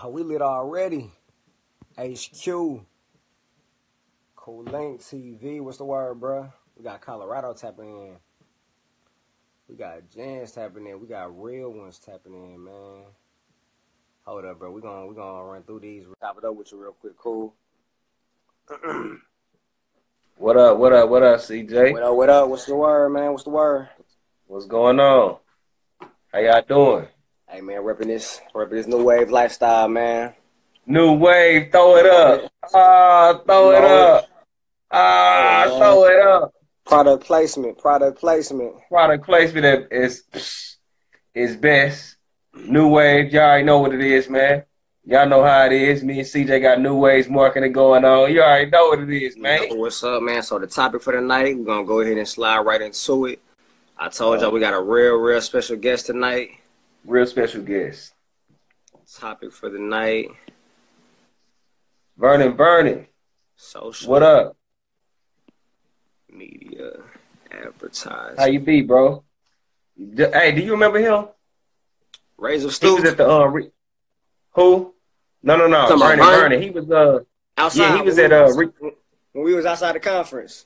Oh, we lit already. HQ. Cool Link TV. What's the word, bruh? We got Colorado tapping in. We got Jans tapping in. We got real ones tapping in, man. Hold up, bro. We gonna run through these. Top it up with you real quick. Cool. What up? What up? What up, CJ? What up? What up? What's the word, man? What's the word? What's going on? How y'all doing? Hey, man, repping this new wave lifestyle, man. New wave, throw You it know up. it. Ah, You throw it know it. up. Hey, Ah, man. throw it up. Product placement. Product placement. Product placement is best. New wave, y'all already know what it is, man. Y'all know how it is. Me and CJ got new waves marketing going on. You already know what it is, You know man. what's up, man. So the topic for the night, we're gonna go ahead and slide right into it. I told y'all Uh, we got a real special guest tonight. Real special guest. Topic for the night: Vernon. What social up? media How advertising. you be, bro? Hey, do you remember him? Razor He was Stu. at the who? You No. talking about Vernon? Vernon. He was yeah, he Outside was at when we was outside the conference.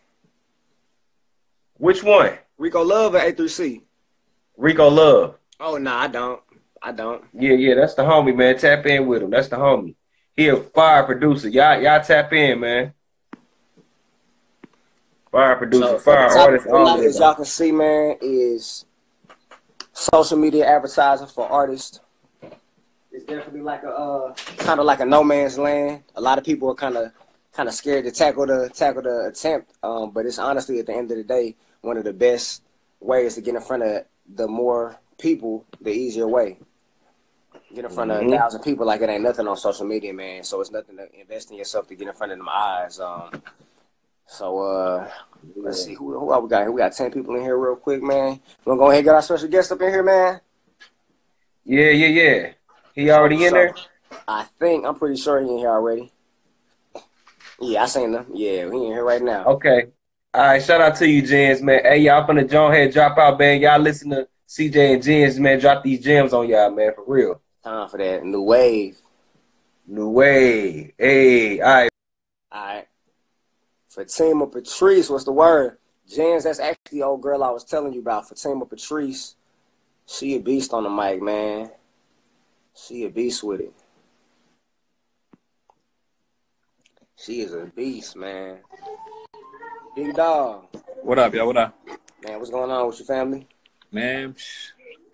which one? Rico Love at A3C. Rico Love. Oh no, I don't. I don't. Yeah, that's the homie, man. Tap in with him. That's the homie. He a fire producer. Y'all tap in, man. Fire producer, So the fire topic artist, for the all of night, that, as though. y'all can see, man, is social media advertising for artists. It's definitely like a kind of like a no man's land. A lot of people are kind of scared to tackle the attempt. But it's honestly at the end of the day one of the best ways to get in front of the more people, the easier way. Get in front of a Mm-hmm. thousand people like it ain't nothing on social media, man. So it's nothing to invest in yourself to get in front of them eyes. So let's Yeah. see who we got here. We got 10 people in here real quick, man. We're gonna go ahead and get our special guest up in here, man. Yeah. He So already in so there? I'm pretty sure he in here already. Yeah, I seen him. Yeah, he in here right now. Okay. All right, shout out to you, Jens, man. Hey, y'all finna John head drop out, man. Y'all listen to CJ and Jens, man. Drop these gems on y'all, man, for real. Time for that new wave. New way. Hey, all right. All right. Fatima Patrice, what's the word? Jans, that's actually the old girl I was telling you about. Fatima Patrice. She a beast on the mic, man. She a beast with it. She is a beast, man. Big dog. What up, y'all? What up? Man, what's going on with your family? Man,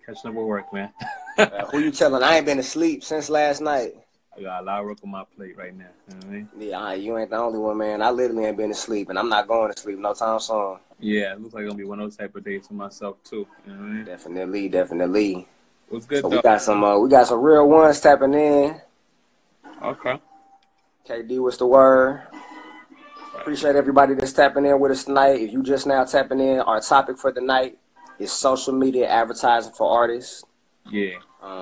catching up with work, man. Who you telling? I ain't been asleep since last night. I got a lot of work on my plate right now. You know what I mean? Yeah, you ain't the only one, man. I literally ain't been asleep, and I'm not going to sleep no time soon. Yeah, it looks like it's gonna be one of those type of days for myself too. You know what I mean? Definitely. What's So good we though? got some real ones tapping in. Okay. KD, what's the word? Appreciate everybody that's tapping in with us tonight. If you just now tapping in, our topic for the night is social media advertising for artists. Yeah.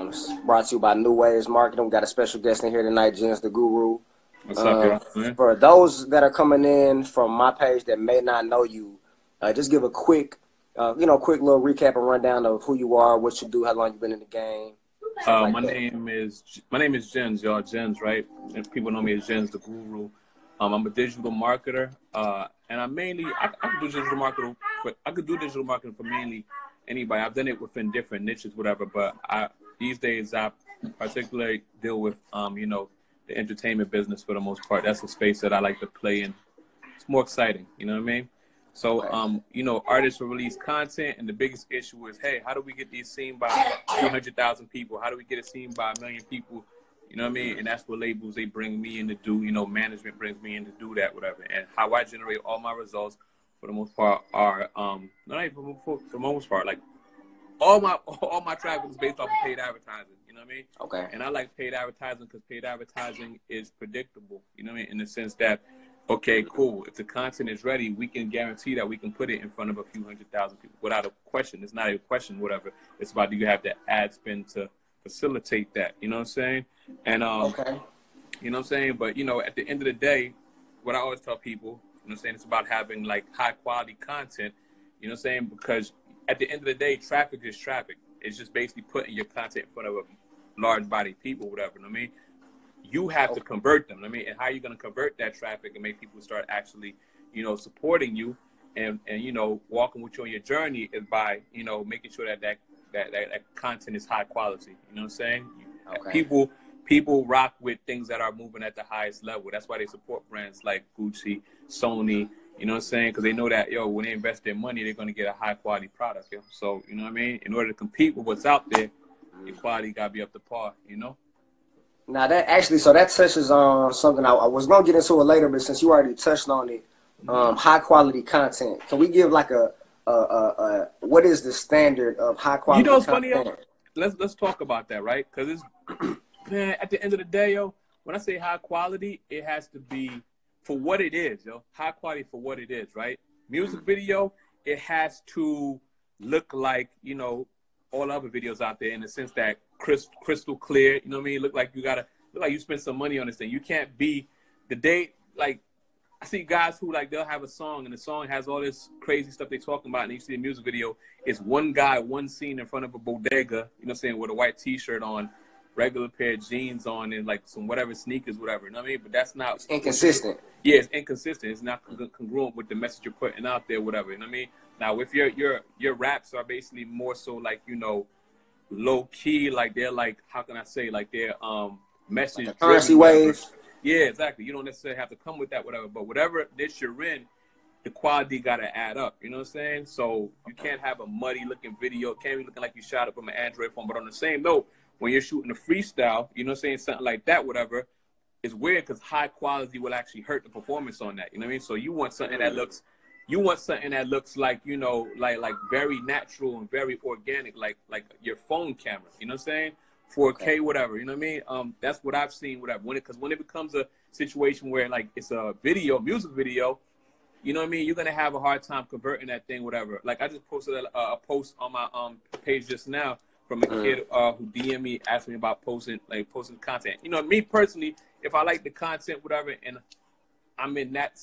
It's brought to you by New Waves Marketing. We got a special guest in here tonight, Jens the Guru. What's up, y'all? Man? For those that are coming in from my page that may not know you, just give a quick little recap and rundown of who you are, what you do, how long you've been in the game, stuff like My that. name is Jens, y'all. Jens, right? And people know me as Jens the Guru. I'm a digital marketer, and I could do digital marketing. I could do digital marketing for mainly anybody. I've done it within different niches, whatever. But these days I particularly deal with the entertainment business for the most part. That's the space that I like to play in. It's more exciting, you know what I mean? So, Okay. artists will release content, and the biggest issue is, hey, how do we get these seen by 200,000 people? How do we get it seen by 1 million people? You know what I mean? And that's what labels they bring me in to do. Management brings me in to do that, whatever. And how I generate all my results, for the most part, are not even for the most part, like all my traffic is based off of paid advertising. You know what I mean? Okay. And I like paid advertising because paid advertising is predictable. You know what I mean? In the sense that, okay, cool. If the content is ready, we can guarantee that we can put it in front of a few 100,000 people without a question. It's not a question, whatever. It's about, do you have the ad spend to facilitate that? You know what I'm saying? And Okay. you know what I'm saying? But at the end of the day, what I always tell people, you know what I'm saying, it's about having like high quality content. You know what I'm saying? Because at the end of the day, traffic is traffic. It's just basically putting your content in front of a large body of people, whatever. You know what I mean? you have to convert them. I mean, and how are you going to convert that traffic and make people start actually, you know, supporting you and you know, walking with you on your journey is by, you know, making sure that content is high quality. You know what I'm saying? Okay. People rock with things that are moving at the highest level. That's why they support brands like Gucci, Sony. You know what I'm saying? Because they know that, yo, when they invest their money, they're going to get a high quality product. Yo. So, you know what I mean? In order to compete with what's out there, your quality got to be up to par, you know? Now that actually, so that touches on something I was gonna get into it later, but since you already touched on it, high quality content. Can we give like a what is the standard of high You quality know what's content? funny, yo? Let's talk about that, right? Because it's, man, at the end of the day, yo, when I say high quality, it has to be for what it is, yo. High quality for what it is, right? Music video, it has to look like, you know, all other videos out there in the sense that crystal clear, you know what I mean? Look like you spent some money on this thing. You can't be like I see guys who like they'll have a song and the song has all this crazy stuff they talking about, and you see a music video, it's one guy, one scene in front of a bodega, you know what I'm saying, with a white t-shirt on, regular pair of jeans on, and like some whatever sneakers, whatever, you know what I mean? But that's not It's inconsistent. Yeah, it's inconsistent. It's not congruent with the message you're putting out there, whatever. You know what I mean? Now, if your raps are basically more so like, you know, low key, like they're like, how can I say, like they're message Like currency driven, whatever. wave. Yeah, exactly. You don't necessarily have to come with that, whatever. But whatever niche you're in, the quality got to add up. You know what I'm saying? So you can't have a muddy looking video. It can't be looking like you shot it from an Android phone. But on the same note, when you're shooting a freestyle, you know what I'm saying, something like that, whatever, it's weird because high quality will actually hurt the performance on that. You know what I mean? So you want something that looks like, you know, like very natural and very organic, like your phone camera. You know what I'm saying? 4K, whatever. You know what I mean? That's what I've seen. Whatever. Because when it becomes a situation where like it's a video, music video, you know what I mean? You're gonna have a hard time converting that thing, whatever. Like I just posted a post on my page just now from a kid who DM'd me, asked me about posting content. You know, me personally, if I like the content, whatever, and I'm in that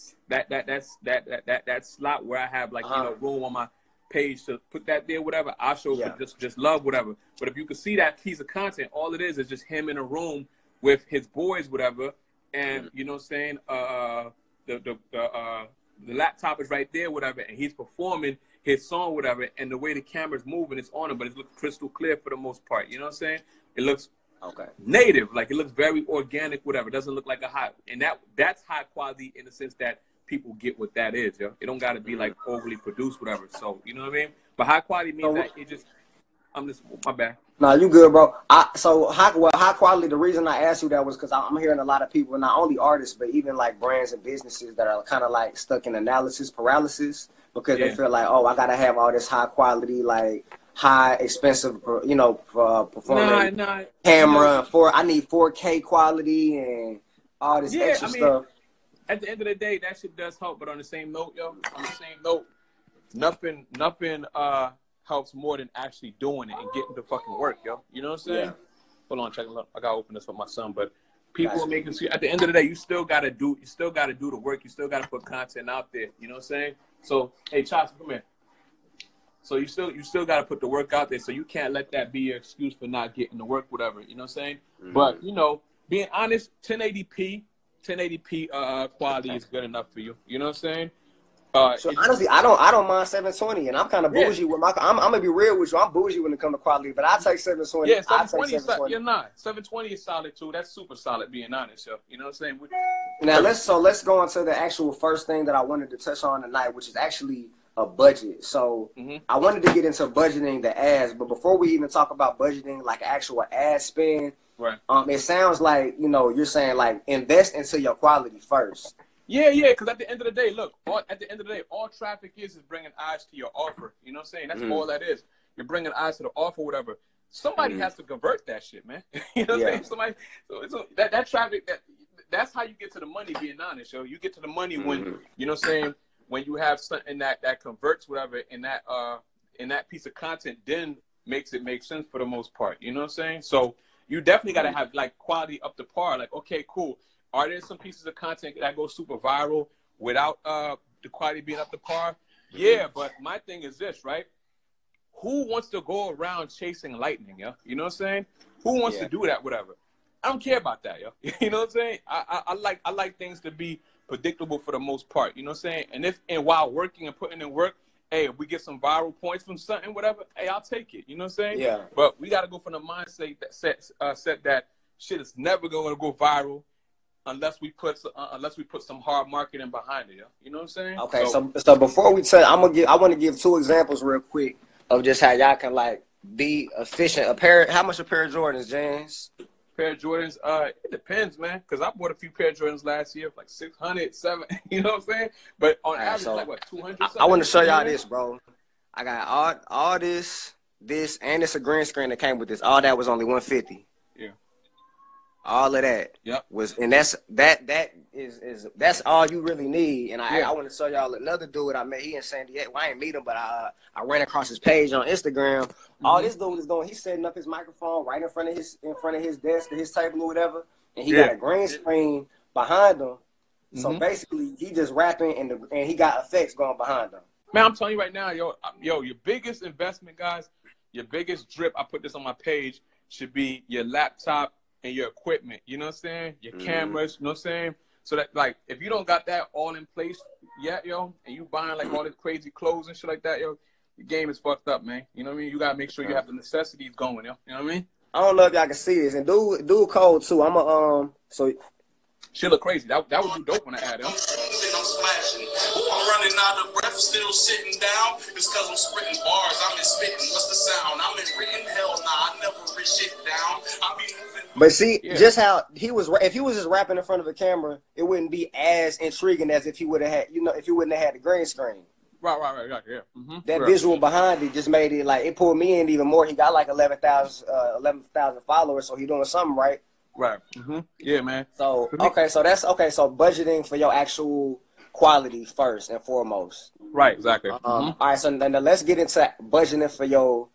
slot where I have like, you know, room on my page to put that there, whatever, I'll show for just love, whatever. But if you can see that piece of content, all it is just him in a room with his boys, whatever, and you know what I'm saying, the laptop is right there, whatever, and he's performing his song, whatever, and the way the camera's moving, it's on him, but it looks crystal clear for the most part. You know what I'm saying? It looks native, like it looks very organic, whatever. It doesn't look like a high, and that's high quality in the sense that people get what that is, yo. It don't got to be like overly produced, whatever. So you know what I mean? But high quality means that it just, my bad. No, you good, bro. High quality. The reason I asked you that was because I'm hearing a lot of people, not only artists, but even like brands and businesses that are kind of like stuck in analysis paralysis because they feel like, oh, I gotta have all this high quality, like high expensive, you know, performing camera. I need 4K quality and all this extra stuff. At the end of the day, that shit does help. But on the same note, yo, nothing helps more than actually doing it and getting the fucking work, yo. You know what I'm saying? Yeah. Hold on, check it out. I gotta open this for my son, but people are making sure at the end of the day, you still gotta do the work. You still gotta put content out there. You know what I'm saying? So, hey, Chops, come here. So you still gotta put the work out there. So you can't let that be your excuse for not getting the work, whatever. You know what I'm saying? Mm-hmm. But you know, being honest, 1080p quality is good enough for you. You know what I'm saying? So honestly, I don't mind 720, and I'm kind of bougie with my. I'm gonna be real with you. I'm bougie when it comes to quality, but I take 720. Yeah, 720 is solid. You're not. 720 is solid too. That's super solid. Being honest, yo. You know what I'm saying? Now let's go into the actual first thing that I wanted to touch on tonight, which is actually a budget. So I wanted to get into budgeting the ads, but before we even talk about budgeting, like actual ad spend, right? It sounds like you're saying like invest into your quality first. Yeah, because at the end of the day, look, all traffic is bringing eyes to your offer. You know what I'm saying? That's all that is. You're bringing eyes to the offer, whatever. Somebody has to convert that shit, man. You know what I'm saying? So that traffic, that's how you get to the money, being honest, yo. You get to the money when, you know what I'm saying, when you have something that converts, whatever, in that piece of content, then makes it make sense for the most part. You know what I'm saying? So you definitely got to have, like, quality up to par. Like, okay, cool. Are there some pieces of content that go super viral without the quality being up to par? Yeah, but my thing is this, right? Who wants to go around chasing lightning, yo? You know what I'm saying? Who wants to do that, whatever? I don't care about that, yo. You know what I'm saying? I like things to be predictable for the most part. You know what I'm saying? And while working and putting in work, hey, if we get some viral points from something, whatever, hey, I'll take it. You know what I'm saying? Yeah. But we got to go from the mindset that set that shit is never going to go viral unless we put some hard marketing behind it. Yo. You know what I'm saying? Okay. So before we tell, I want to give 2 examples real quick of just how y'all can like be efficient. How much a pair of Jordans, James? Pair of Jordans, it depends, man. Because I bought a few pair of Jordans last year for like 600, 700. You know what I'm saying? But on average, so like what, 200. I want to show y'all this, bro. I got all this, and it's a green screen that came with this. All that was only $150. Yeah. All of that. Yep. And that's all you really need. And I want to show y'all another dude I met. He in San Diego. Well, I ain't meet him, but I ran across his page on Instagram. All this dude is doing, he's setting up his microphone right in front of his desk or his table or whatever, and he got a green screen behind him. So basically, he just rapping and he got effects going behind him. Man, I'm telling you right now, yo, your biggest investment, guys, your biggest drip, I put this on my page, should be your laptop and your equipment. You know what I'm saying? Your cameras, you know what I'm saying? So that, like, if you don't got that all in place yet, yo, and you buying, like, all this crazy clothes and shit like that, yo, the game is fucked up, man. You know what I mean? You got to make sure you have the necessities going, yo. You know what I mean? I don't know if y'all can see this. And dude cold, too. So... She look crazy. That would do dope on the ad, yo. I'm splashing. I'm running out of breath, still sitting down. It's because I'm spitting bars. I'm in spitting. What's the sound? I'm in written. Hell nah, I never write shit down. I be moving. But see, just how if he was just rapping in front of a camera, it wouldn't be as intriguing as if he would have had, if he wouldn't have had the green screen. Right, yeah. That visual behind it just made it like, it pulled me in even more. He got like 11,000 followers, so he doing something right. Right. Yeah, man. So so budgeting for your actual quality first and foremost. Right, exactly. All right, so then let's get into budgeting for your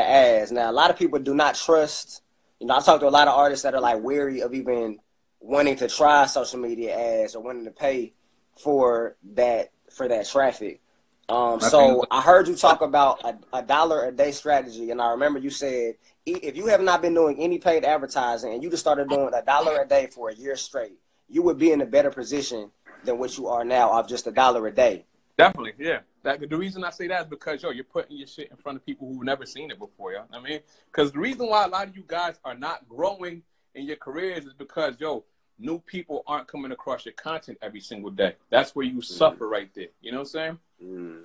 ads. Now, a lot of people do not trust. I talk to a lot of artists that are like weary of even wanting to try social media ads or wanting to pay for that traffic. So I heard you talk about a $1 a day strategy, and I remember you said if you have not been doing any paid advertising and you just started doing $1 a day for a year straight, you would be in a better position than what you are now of just $1 a day. Definitely, yeah. The reason I say that is because, you're putting your shit in front of people who've never seen it before, yo. I mean, because the reason why a lot of you guys are not growing in your careers is because, new people aren't coming across your content every single day. That's where you suffer right there. You know what I'm saying?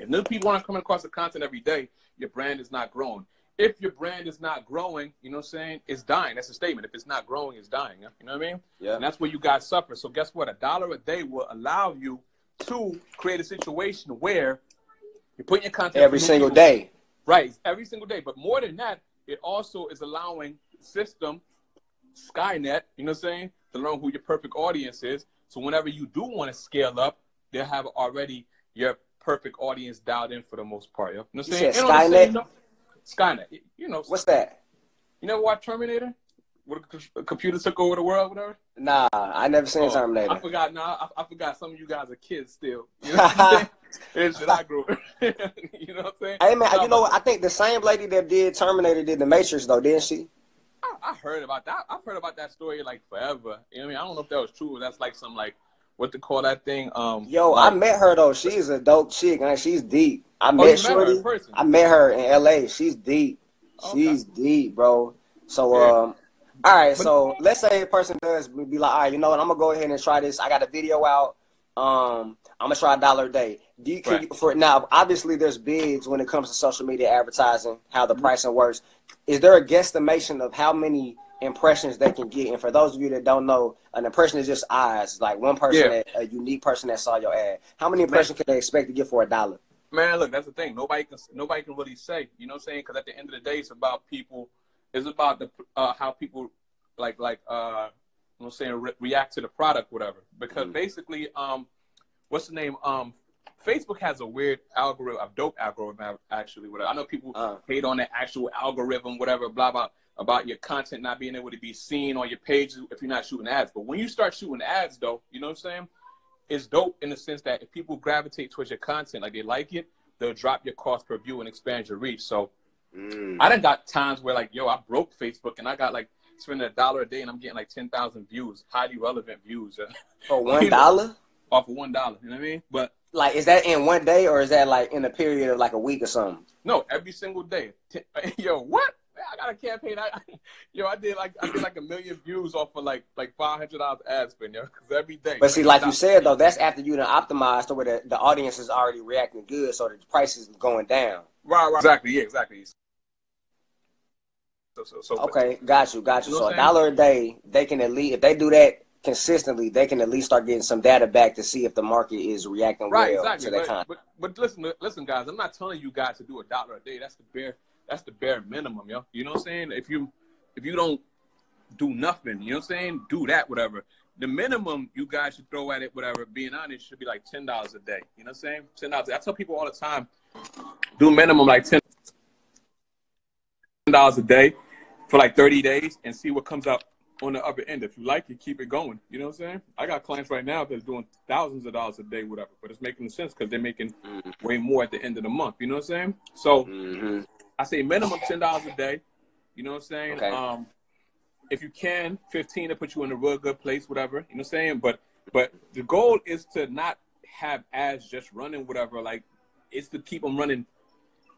If new people aren't coming across the content every day, your brand is not growing. If your brand is not growing, you know what I'm saying, it's dying. That's a statement. If it's not growing, it's dying. You know what I mean? Yeah. And that's where you guys suffer. So guess what? $1 a day will allow you to create a situation where you're putting your content every single day. Right, every single day. But more than that, it also is allowing the system, Skynet, you know what I'm saying, to learn who your perfect audience is. So whenever you do want to scale up, they'll have already your perfect audience dialed in for the most part. You know what I'm saying? You said Skynet? Skynet. You know. What's that? You never watched Terminator? Where the computer took over the world, whatever? Nah, I never seen Terminator. I forgot. I forgot some of you guys are kids still. You know what I'm saying? Shit, I grew up. You know what I'm saying? Hey, man, you know what? I think the same lady that did Terminator did The Matrix, though, didn't she? I heard about that. I've heard about that story like forever. You know what I mean? I don't know if that was true. That's like some what to call that thing? I met her though. She's a dope chick, man. She's deep. I met Shorty. Her in person? I met her in LA. She's deep. Okay. She's deep, bro. So all right. So let's say a person does be like, all right, you know what? I'm gonna go ahead and try this. I got a video out. I'm gonna try $1 a day. Now, obviously, there's bids when it comes to social media advertising, how the pricing works. Is there a guesstimation of how many impressions they can get? And for those of you that don't know, an impression is just eyes, like one person, a unique person that saw your ad. How many impressions can they expect to get for $1? Man, look, that's the thing. Nobody can really say. You know what I'm saying? Because at the end of the day, it's about people. It's about the how people you know what I'm saying, react to the product, whatever. Because basically, what's the name? Facebook has a weird algorithm, a dope algorithm, actually. Whatever. I know people hate on that actual algorithm, whatever, blah, blah, about your content not being able to be seen on your page if you're not shooting ads. But when you start shooting ads, though, you know what I'm saying? It's dope in the sense that if people gravitate towards your content, like they like it, they'll drop your cost per view and expand your reach. So I done got times where, like, I broke Facebook and I got, like, spending $1 a day, and I'm getting like 10,000 views, highly relevant views. For $1? Off of $1. You know what I mean? But like, is that in one day or is that like in a period of like a week or something? no, every single day. Yo, what? I got a campaign. I did like a million views off of like $500 ad spend, yo. Because every day. But see, like you said though, that's after you done optimized to where the audience is already reacting good, so the price is going down. Right. Exactly. Yeah. Exactly. So okay, got you. You know So $1 a day, they can at least, if they do that consistently, they can at least start getting some data back to see if the market is reacting well to their content. But listen, guys, I'm not telling you guys to do $1 a day. That's the bare minimum, yo. You know what I'm saying? If you don't do nothing, you know what I'm saying? Do that, whatever. The minimum you guys should throw at it, whatever, being honest, should be like $10 a day. You know what I'm saying? $10. I tell people all the time, do minimum like $10 a day for like 30 days and see what comes out on the upper end. If you like it, keep it going. You know what I'm saying? I got clients right now that's doing thousands of dollars a day, whatever, but it's making sense because they're making way more at the end of the month. You know what I'm saying? So I say minimum $10 a day. You know what I'm saying? Okay. If you can, 15 to put you in a real good place, whatever. You know what I'm saying? But the goal is to not have ads just running, whatever. Like, it's to keep them running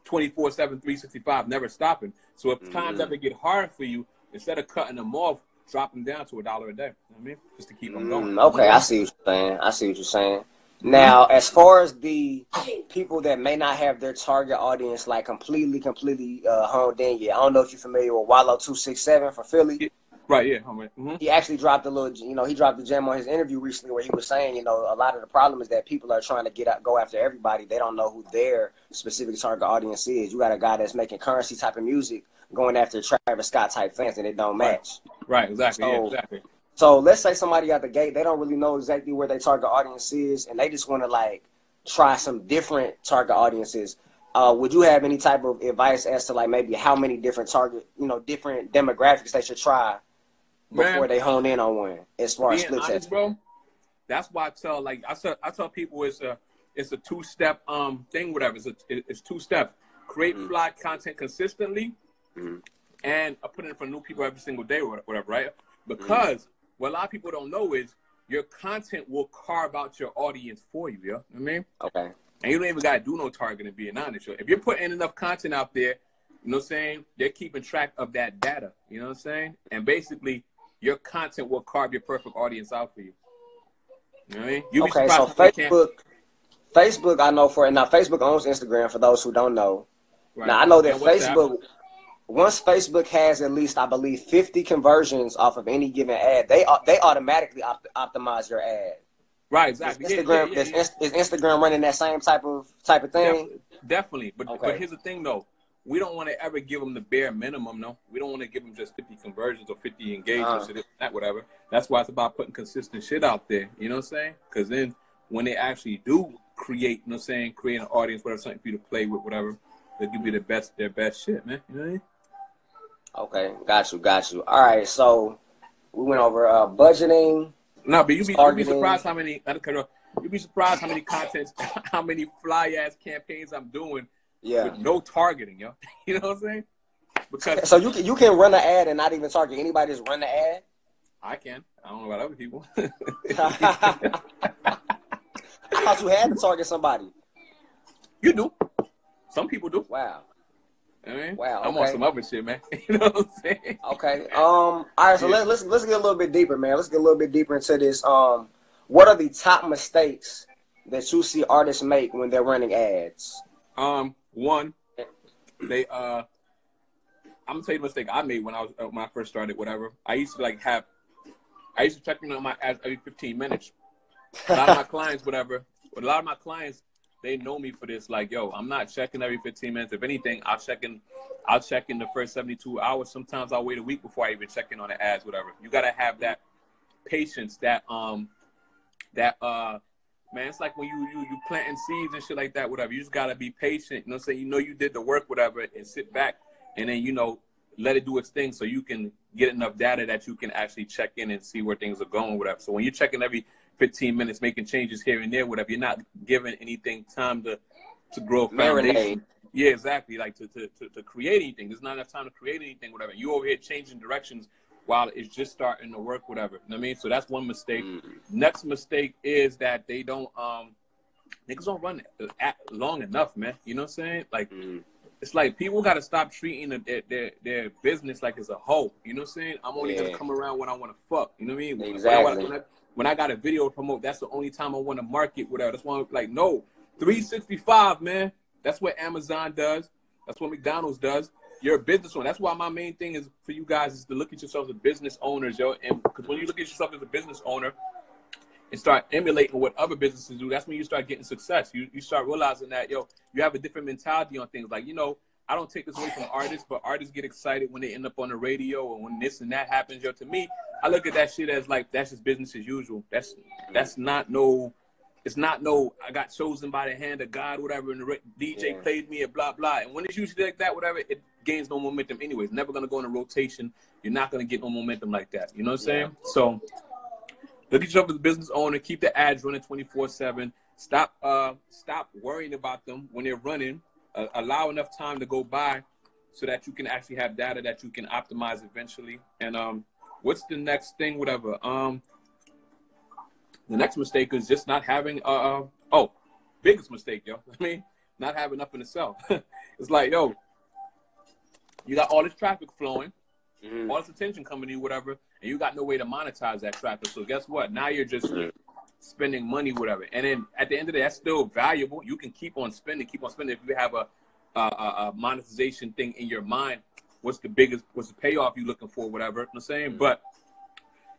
24/7, 365, never stopping. So if times ever get hard for you, instead of cutting them off, drop them down to $1 a day. You know what I mean? Just to keep them going. Okay, I see what you're saying. Now, as far as the people that may not have their target audience like completely honed in yet, I don't know if you're familiar with Wallow267 from Philly. Yeah. Right, yeah. He actually dropped he dropped the gem on his interview recently where he was saying, a lot of the problem is that people are trying to go after everybody. They don't know who their specific target audience is. You got a guy that's making currency type of music going after Travis Scott type fans, and it don't match. Right, exactly. So, yeah, exactly. So let's say somebody out the gate, they don't really know exactly where their target audience is, and they just want to like try some different target audiences. Would you have any type of advice as to like maybe how many different different demographics they should try before they hone in on one as far as split testing? Bro, that's why I tell people it's a two-step thing, whatever. It's two steps. Create fly content consistently, and I put it in for new people every single day or whatever, right? Because what a lot of people don't know is your content will carve out your audience for you, you know what I mean? Okay. And you don't even got to do no targeting, being honest. If you're putting enough content out there, you know what I'm saying, they're keeping track of that data, you know what I'm saying? And basically, your content will carve your perfect audience out for you. You know what I mean? Okay, so Facebook, I know Facebook owns Instagram for those who don't know. Right. Now, I know that Facebook, once Facebook has at least, I believe, 50 conversions off of any given ad, they automatically optimize your ad. Right, exactly. Instagram, is Instagram running that same type of thing? Definitely. But here's the thing, though. We don't want to ever give them the bare minimum, no. We don't want to give them just 50 conversions or 50 engagements or this, that, whatever. That's why it's about putting consistent shit out there. You know what I'm saying? Because then when they actually do create, you know what I'm saying, create an audience, whatever, something for you to play with, whatever, they'll give you their best shit, man. You know what I mean? Okay, got you. All right, so we went over budgeting. No, but you'd be surprised how many contents, how many fly ass campaigns I'm doing with no targeting, yo. You know what I'm saying? Because so you can run an ad and not even target anybody, just run the ad? I can. I don't know about other people. I thought you had to target somebody. You do. Some people do. Wow. I mean, wow. I'm on some other shit, man. You know what I'm saying? Okay. All right. So let's get a little bit deeper, man. Let's get a little bit deeper into this. What are the top mistakes that you see artists make when they're running ads? One, I'm gonna tell you the mistake I made when I first started. Whatever. I used to check in on my ads every 15 minutes. A lot of my clients, they know me for this. Like, yo, I'm not checking every 15 minutes. If anything, I'll check in the first 72 hours. Sometimes I'll wait a week before I even check in on the ads, whatever. You gotta have that patience, man, it's like when you planting seeds and shit like that, whatever. You just gotta be patient. You know what I'm saying? You know you did the work, whatever, and sit back and then, let it do its thing so you can get enough data that you can actually check in and see where things are going, whatever. So when you're checking every 15 minutes, making changes here and there, whatever, you're not giving anything time to grow a foundation. Yeah, exactly. Like to create anything. There's not enough time to create anything, whatever. You over here changing directions while it's just starting to work, whatever. You know what I mean? So that's one mistake. Next mistake is that they don't niggas don't run long enough, man. You know what I'm saying? Like it's like people got to stop treating their business like it's a hoe. You know what I'm saying? I'm only gonna come around when I want to fuck. You know what I mean? Exactly. When I got a video to promote, that's the only time I want to market, whatever. That's why I'm like, no, 365, man. That's what Amazon does. That's what McDonald's does. You're a business owner. That's why my main thing is for you guys is to look at yourselves as business owners, yo. And because when you look at yourself as a business owner and start emulating what other businesses do, that's when you start getting success. You start realizing that, yo, you have a different mentality on things. Like, you know, I don't take this away from artists, but artists get excited when they end up on the radio or when this and that happens. Yo, to me, I look at that shit as like that's just business as usual. That's not no. It's not no, I got chosen by the hand of God, whatever, and the DJ played me and blah, blah. And when it's usually like that, whatever, it gains no momentum anyway. It's never going to go in a rotation. You're not going to get no momentum like that. You know what I'm saying? So look at yourself as a business owner. Keep the ads running 24/7. Stop worrying about them when they're running. Allow enough time to go by so that you can actually have data that you can optimize eventually. And what's the next thing, whatever? The next mistake is just not having, biggest mistake, yo. I mean, not having nothing to sell. It's like, yo, you got all this traffic flowing, all this attention coming to you, whatever, and you got no way to monetize that traffic. So guess what? Now you're just spending money, whatever. And then at the end of the day, that's still valuable. You can keep on spending. If you have a monetization thing in your mind, what's the payoff you looking for, whatever. You know what I'm saying? But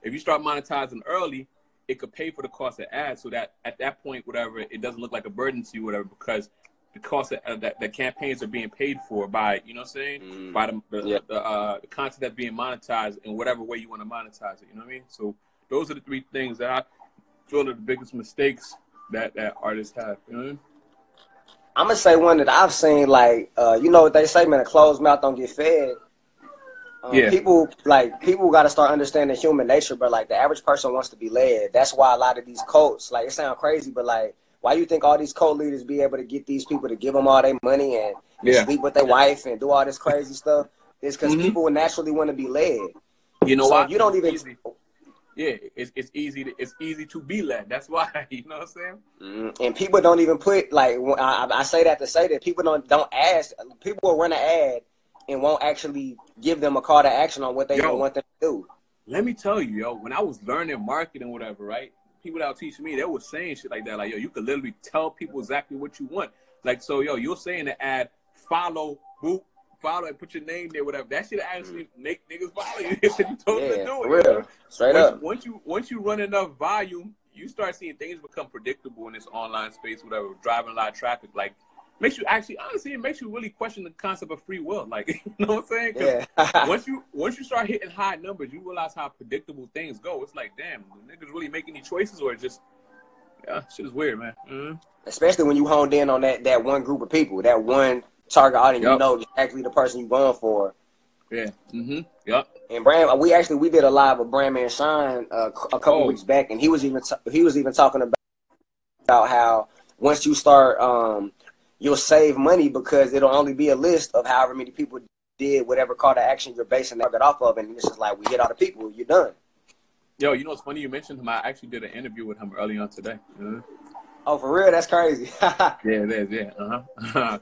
if you start monetizing early, it could pay for the cost of ads so that at that point, whatever, it doesn't look like a burden to you, whatever, because the cost of the campaigns are being paid for by, you know what I'm saying, by the content that's being monetized in whatever way you want to monetize it, you know what I mean? So those are the three things that I feel are the biggest mistakes that artists have, you know what I mean? I'm going to say one that I've seen, like, you know what they say, man, a closed mouth don't get fed. People got to start understanding human nature, but like the average person wants to be led. That's why a lot of these cults, like it sounds crazy, but like why you think all these cult leaders be able to get these people to give them all their money and sleep with their wife and do all this crazy stuff? Is because people would naturally want to be led. You know why? You don't even. It's easy to be led. That's why, you know what I'm saying? And people don't even put like I say that to say that people don't ask. People will run an ad and won't actually give them a call to action on what they want them to do. Let me tell you, yo, when I was learning marketing, whatever, right? People that were teaching me, they were saying shit like that. Like, yo, you could literally tell people exactly what you want. Like, so, yo, you're saying the ad, follow, and put your name there, whatever. That shit actually make niggas follow you. You told them to do it. Real. Straight up. Once you run enough volume, you start seeing things become predictable in this online space, whatever, driving a lot of traffic. Like, makes you actually, honestly, it makes you really question the concept of free will. Like, you know what I'm saying? Once you start hitting high numbers, you realize how predictable things go. It's like, damn, the niggas really make any choices or just, shit is weird, man. Especially when you honed in on that one group of people, that one target audience, you know exactly the person you're going for. Yeah. And Brand, we did a live with Brandman Shine a couple weeks back, and he was even talking about how once you start, you'll save money because it'll only be a list of however many people did whatever call to action you're basing that off of, and it's just like we hit all the people, you're done. Yo, you know what's funny? You mentioned him. I actually did an interview with him early on today. Oh, for real? That's crazy. Yeah, it is. Yeah.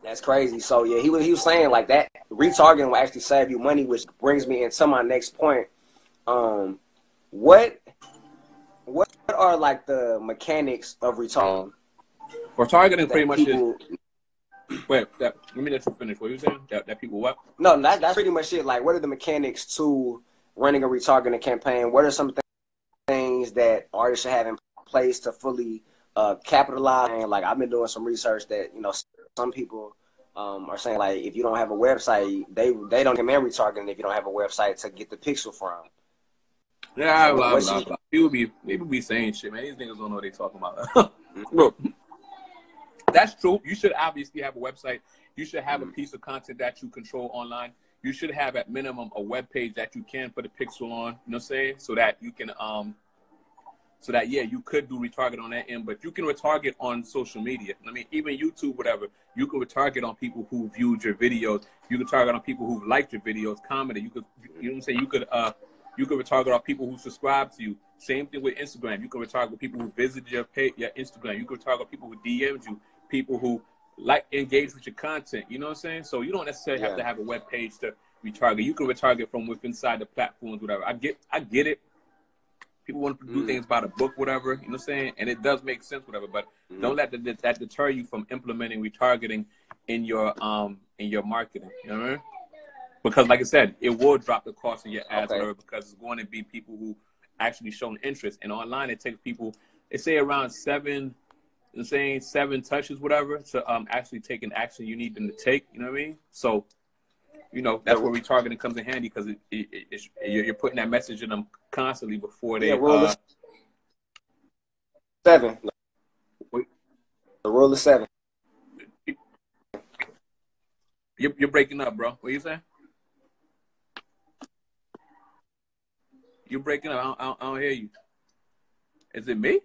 That's crazy. So yeah, he was saying like that retargeting will actually save you money, which brings me into my next point. What are like the mechanics of retargeting? Retargeting pretty much is. Wait, let me let you finish. What you saying? That people what? No, that's pretty much it. Like, what are the mechanics to running a retargeting campaign? What are some things that artists should have in place to fully capitalize? And like, I've been doing some research that some people are saying like if you don't have a website, they don't command retargeting if you don't have a website to get the pixel from. Yeah, blah, blah, blah. People be saying shit, man. These niggas don't know what they talking about. Look, that's true. You should obviously have a website. You should have a piece of content that you control online. You should have at minimum a web page that you can put a pixel on, you know what I'm saying? So that you can So that, yeah, you could do retarget on that end, but you can retarget on social media. I mean, even YouTube, whatever, you can retarget on people who viewed your videos. You can target on people who liked your videos, commented. You could, you know what I'm saying? You could retarget on people who subscribe to you. Same thing with Instagram. You can retarget people who visited your page, your Instagram. You can retarget people who DM'd you, people who engage with your content. You know what I'm saying? So you don't necessarily have to have a web page to retarget. You can retarget from within inside the platforms, whatever. I get it. People want to do things by the book, whatever, you know what I'm saying? And it does make sense, whatever, but don't let that deter you from implementing retargeting in your marketing, you know what I mean? Because like I said, it will drop the cost of your ads, whatever, because it's going to be people who actually shown interest. And online, it takes people, they say around seven touches, whatever, to actually take an action you need them to take, you know what I mean? So, you know, that's where retargeting comes in handy, because you're putting that message in them constantly before they. Rule of 7. The rule of 7. You're breaking up, bro. What you saying? You're breaking up. I don't hear you. Is it me?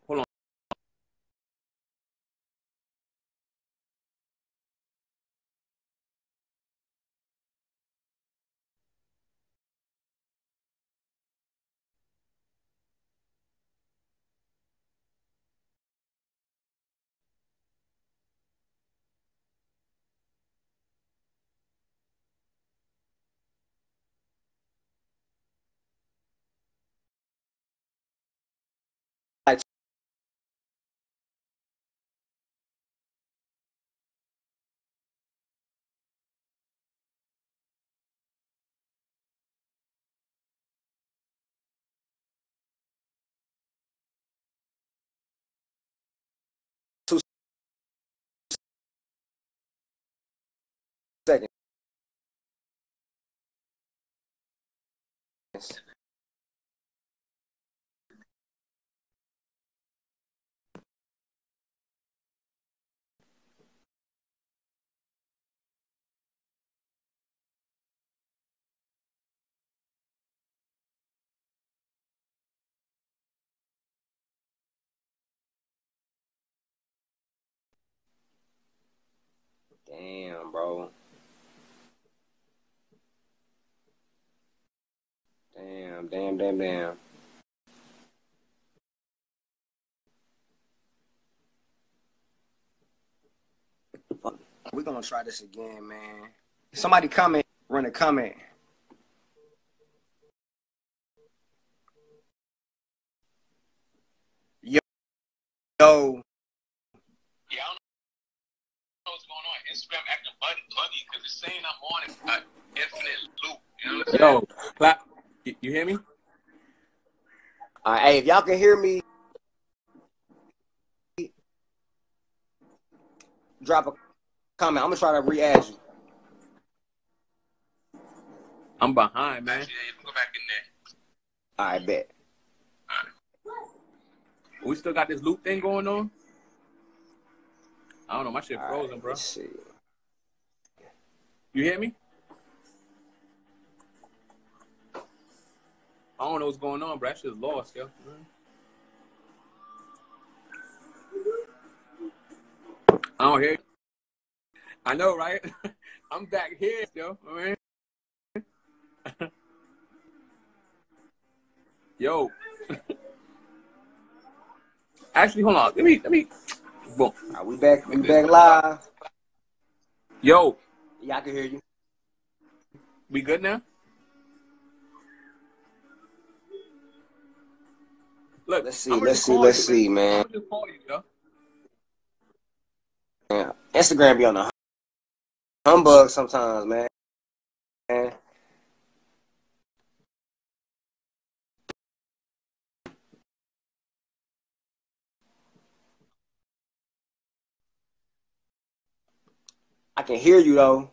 Hold on. Like, seconds. Damn, bro. Damn. We're gonna try this again, man. Somebody comment, run a comment. Yo. Yeah, I don't know what's going on. Instagram acting buggy because it's saying I'm on an infinite loop. You know what I'm saying? Yo, clap. You hear me? All right, hey, if y'all can hear me, drop a comment. I'm gonna try to re-add you. I'm behind, man. Actually, yeah, you can go back in there. All right, bet. All right. We still got this loop thing going on? I don't know. My shit frozen, right, bro. Let's see. You hear me? I don't know what's going on, bro. That shit's lost, yo. I don't hear you. I know, right? I'm back here, yo. Yo. Actually, hold on. Let me. Boom. We back live. Yo. Yeah, I can hear you. We good now? Look, let's see, man. I'm just call you, yo. Yeah. Instagram be on the humbug sometimes, man. I can hear you though.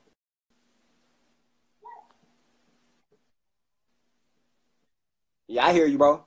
Yeah, I hear you, bro.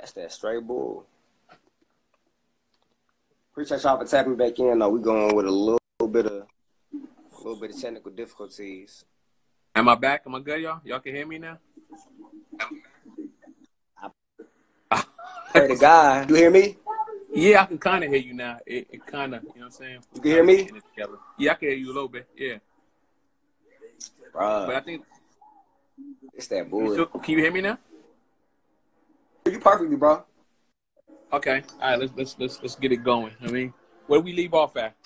That's that straight bull. Appreciate y'all for tapping back in. Though we going with a little bit of technical difficulties. Am I back? Am I good, y'all? Y'all can hear me now? Pray to God. You hear me? Yeah, I can kind of hear you now. It kind of, you know what I'm saying? You can hear me? Yeah, I can hear you a little bit. Yeah. Bruh. But I think It's that bull. can you hear me now? You perfectly, bro. Okay. All right, let's get it going. I mean, where do we leave off at?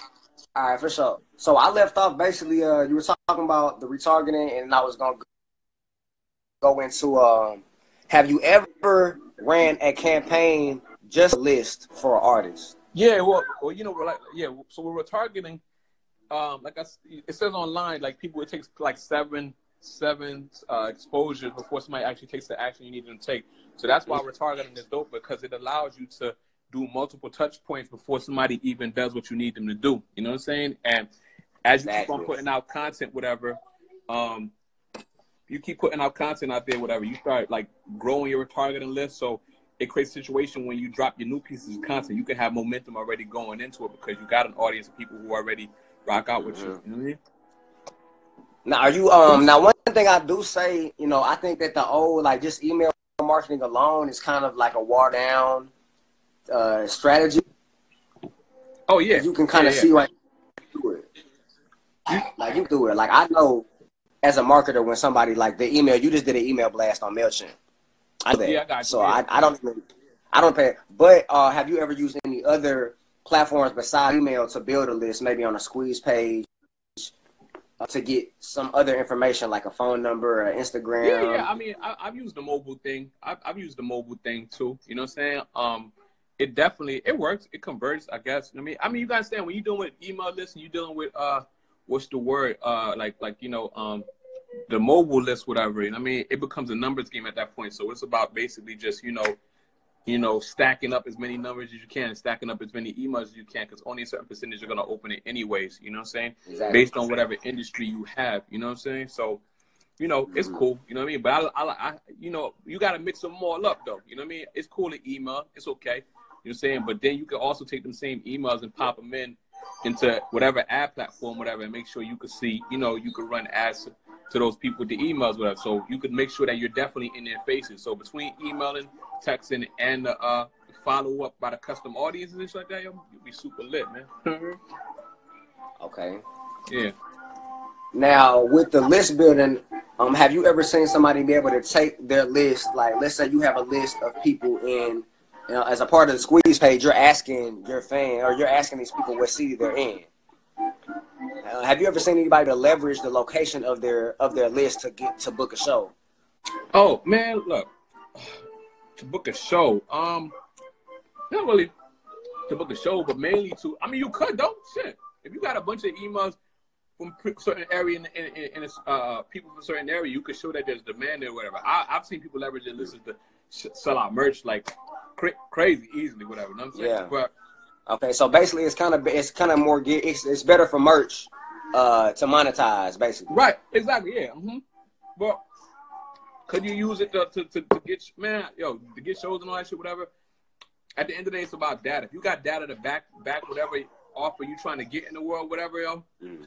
All right, for sure. So I left off basically. You were talking about the retargeting, and I was gonna go into. Have you ever ran a campaign just list for an artist? Yeah. Well, you know, like So we're targeting. It says online, like people, it takes like seven exposures before somebody actually takes the action you need them to take. So that's why retargeting is dope, because it allows you to do multiple touch points before somebody even does what you need them to do. You know what I'm saying? And as you keep on putting out content, whatever, you keep putting out content out there, whatever, you start like growing your retargeting list. So it creates a situation when you drop your new pieces of content, you can have momentum already going into it because you got an audience of people who already rock out with you. You know what I mean? Now, are you now one thing I do say, you know, I think that the old like just email marketing alone is kind of like a watered down strategy. Oh yeah, you can kind of see like you do it. Like you do it. Like I know as a marketer when somebody like the email, you just did an email blast on MailChimp. I know that. Yeah, I got you. So I don't pay. But have you ever used any other platforms besides email to build a list, maybe on a squeeze page? To get some other information like a phone number or Instagram. Yeah. I mean, I've used the mobile thing. I've used the mobile thing too. You know what I'm saying? It definitely works. It converts, I guess. I mean, you gotta understand when you're dealing with email lists and you're dealing with what's the word? The mobile list, whatever. And I mean, it becomes a numbers game at that point. So it's about basically just stacking up as many numbers as you can, and stacking up as many emails as you can, because only a certain percentage are going to open it anyways, you know what I'm saying? Exactly. Based on whatever industry you have, you know what I'm saying? So, it's cool, you know what I mean? But I you got to mix them all up though, you know what I mean? It's cool to email, it's okay, you know what I'm saying? But then you can also take them same emails and pop them into whatever ad platform, whatever, and make sure you could see, you could run ads to those people with the emails, whatever. So you could make sure that you're definitely in their faces. So between emailing, texting, and follow up by the custom audience and shit like that, you'll be super lit, man. Okay. Yeah. Now with the list building, have you ever seen somebody be able to take their list? Like, let's say you have a list of people in, as a part of the squeeze page, you're asking your fan or you're asking these people what city they're in. Have you ever seen anybody to leverage the location of their list to get to book a show? Oh man, look, to book a show, not really to book a show, but mainly to. I mean, you could though. Shit, if you got a bunch of emails from certain area and people from a certain area, you could show that there's demand there, or whatever. I've seen people leverage their lists to sell out merch like crazy easily, whatever. You know what I'm saying? Yeah. But, okay, so basically, it's kind of more. It's better for merch to monetize, basically. Right. Exactly. Yeah. But could you use it to get to get shows and all that shit, whatever? At the end of the day, it's about data. If you got data to back whatever offer you trying to get in the world, whatever,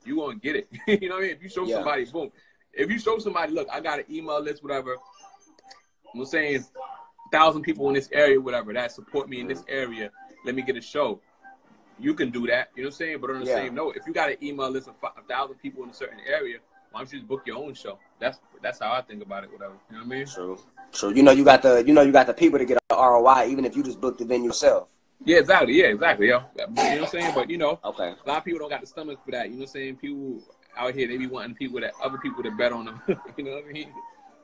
you gonna get it. You know what I mean? If you show somebody, boom. If you show somebody, look, I got an email list, whatever. I'm saying 1,000 people in this area, whatever, that support me in this area. Let me get a show. You can do that, you know what I'm saying? But on the same note, if you got an email list of 1,000 people in a certain area, why don't you just book your own show? That's how I think about it, whatever. You know what I mean? True. You know you got the people to get an ROI, even if you just book the venue yourself. Yeah, exactly. Yeah, exactly, yo. You know what I'm saying? But okay. A lot of people don't got the stomach for that. You know what I'm saying? People out here, they be wanting other people to bet on them. You know what I mean?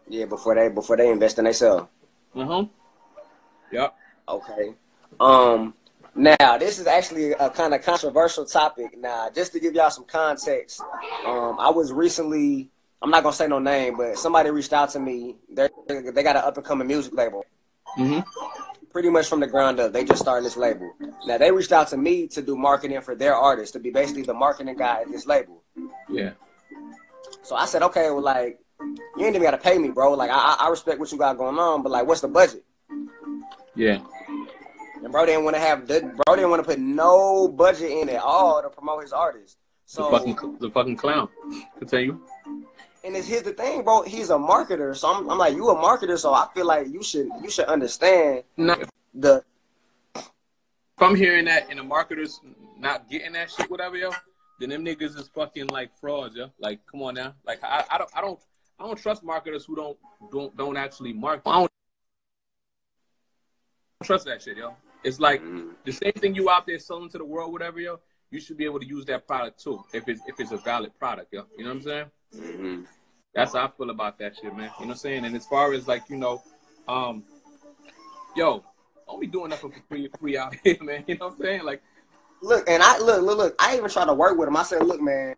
Yeah, before they invest in themselves. Yep. Okay. Now, this is actually a kind of controversial topic. Now, just to give y'all some context, I was recently, I'm not going to say no name, but somebody reached out to me. They got an up-and-coming music label. Pretty much from the ground up. They just started this label. Now, they reached out to me to do marketing for their artists, to be basically the marketing guy at this label. Yeah. So I said, okay, well, like, you ain't even got to pay me, bro. Like, I respect what you got going on, but, like, what's the budget? Yeah. And bro didn't want to put no budget in at all to promote his artist. So The fucking clown. Continue. and here's the thing, bro. He's a marketer, so I'm like, you a marketer, so I feel like you should understand the. If I'm hearing that and the marketers not getting that shit, whatever, yo, then them niggas is fucking like frauds, yo. Like, come on now. Like, I don't trust marketers who don't actually market. I don't trust that shit, yo. It's like the same thing you out there selling to the world, whatever, yo. You should be able to use that product too, if it's a valid product, yo. You know what I'm saying? Mm-hmm. That's how I feel about that shit, man. You know what I'm saying? And as far as like, you know, yo, don't be doing nothing for free out here, man. You know what I'm saying? Like, look, and look. I even tried to work with him. I said, look, man,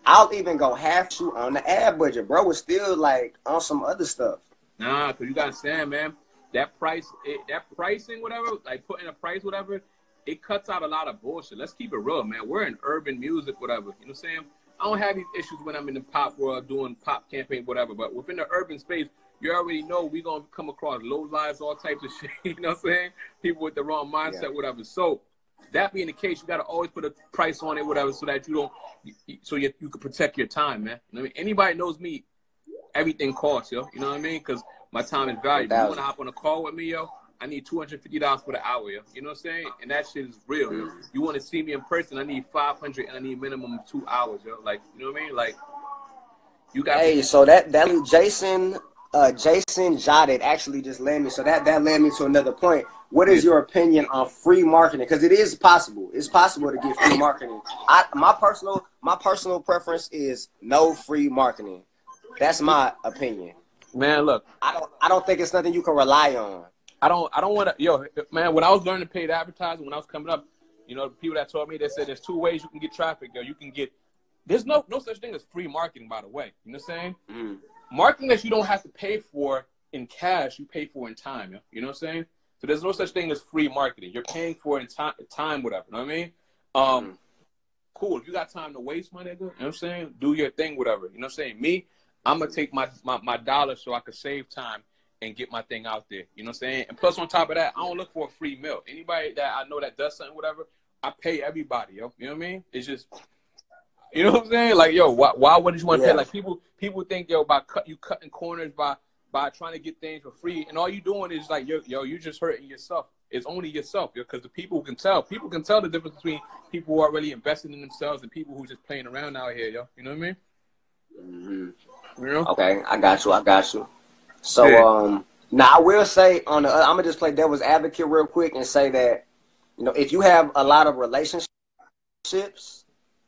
I'll even go half shoot on the ad budget, bro. It's still like on some other stuff. nah, cause you gotta understand, man. That pricing, whatever, like putting a price, whatever, it cuts out a lot of bullshit. Let's keep it real, man. We're in urban music, whatever. You know what I'm saying? I don't have these issues when I'm in the pop world doing pop campaign, whatever. But within the urban space, you already know we're going to come across low lives, all types of shit. You know what I'm saying? People with the wrong mindset, whatever. So that being the case, you got to always put a price on it, whatever, so that you don't, so you can protect your time, man. You know what I mean? Anybody knows me, everything costs, yo. You know what I mean? Because my time is valuable. You want to hop on a call with me, yo? I need $250 for the hour, yo. You know what I'm saying? And that shit is real, yo. You want to see me in person, I need $500 and I need minimum of 2 hours, yo. Like, you know what I mean? Like, you got. Hey, so that Jason Jotted actually just led me. So that led me to another point. What is your opinion on free marketing? Because it is possible. It's possible to get free marketing. My personal preference is no free marketing. That's my opinion. Man, look. I don't think it's nothing you can rely on. I don't want to, yo, man, when I was learning paid advertising, when I was coming up, you know, the people that taught me, they said there's two ways you can get traffic, yo. You can get, there's no such thing as free marketing, by the way. You know what I'm saying? Marketing that you don't have to pay for in cash, you pay for in time, yo. You know what I'm saying? So there's no such thing as free marketing. You're paying for it in time, whatever. You know what I mean? Cool. If you got time to waste, my nigga, you know what I'm saying? Do your thing, whatever. You know what I'm saying? Me, I'm going to take my dollars so I can save time and get my thing out there. You know what I'm saying? And plus on top of that, I don't look for a free meal. Anybody that I know that does something, whatever, I pay everybody, yo. You know what I mean? It's just, you know what I'm saying? Like, yo, why wouldn't you want to pay? Like, people think, yo, by cutting corners, by trying to get things for free, and all you doing is like, yo, you just hurting yourself. It's only yourself, yo, because the people can tell the difference between people who are really investing in themselves and people who just playing around out here, yo. You know what I mean? Mm-hmm. You know? Okay, I got you. So, now I will say I'm gonna just play devil's advocate real quick and say that, you know, if you have a lot of relationships,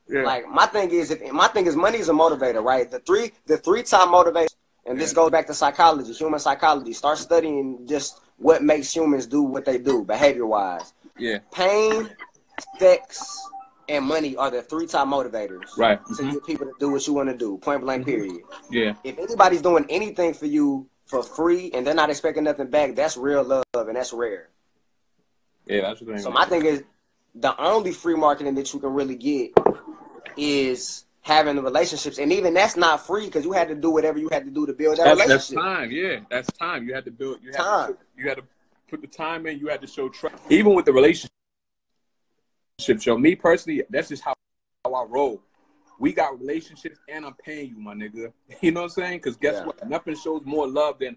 like my thing is money is a motivator, right? The three top motivators, and this goes back to psychology, human psychology. Start studying just what makes humans do what they do, behavior wise. Yeah. Pain, sex, and money are the three top motivators. Right. To get people to do what you want to do. Point blank. Period. Yeah. If anybody's doing anything for you for free and they're not expecting nothing back, that's real love and that's rare. Yeah, that's the thing. So my thing is, the only free marketing that you can really get is having the relationships, and even that's not free because you had to do whatever you had to do to build that relationship. That's time. Yeah, that's time. You had to build. You had to put the time in. You had to show trust. Even with the relationship, yo, me personally, that's just how I roll. We got relationships, and I'm paying you, my nigga. You know what I'm saying? Because guess what? Nothing shows more love than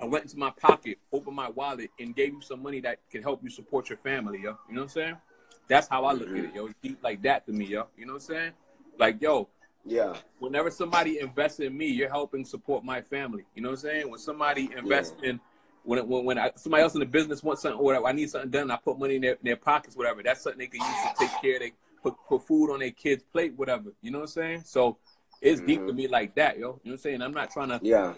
I went into my pocket, opened my wallet, and gave you some money that can help you support your family, yo. You know what I'm saying? That's how I look at it, yo. It's deep like that to me, yo. You know what I'm saying? Like, yo. Yeah. Whenever somebody invests in me, you're helping support my family. You know what I'm saying? When somebody invests in, when somebody else in the business wants something or whatever, I need something done, I put money in their pockets, whatever. That's something they can use to take care of their, put food on their kids' plate, whatever. You know what I'm saying? So it's deep to me like that, yo. You know what I'm saying? I'm not trying to. Yeah.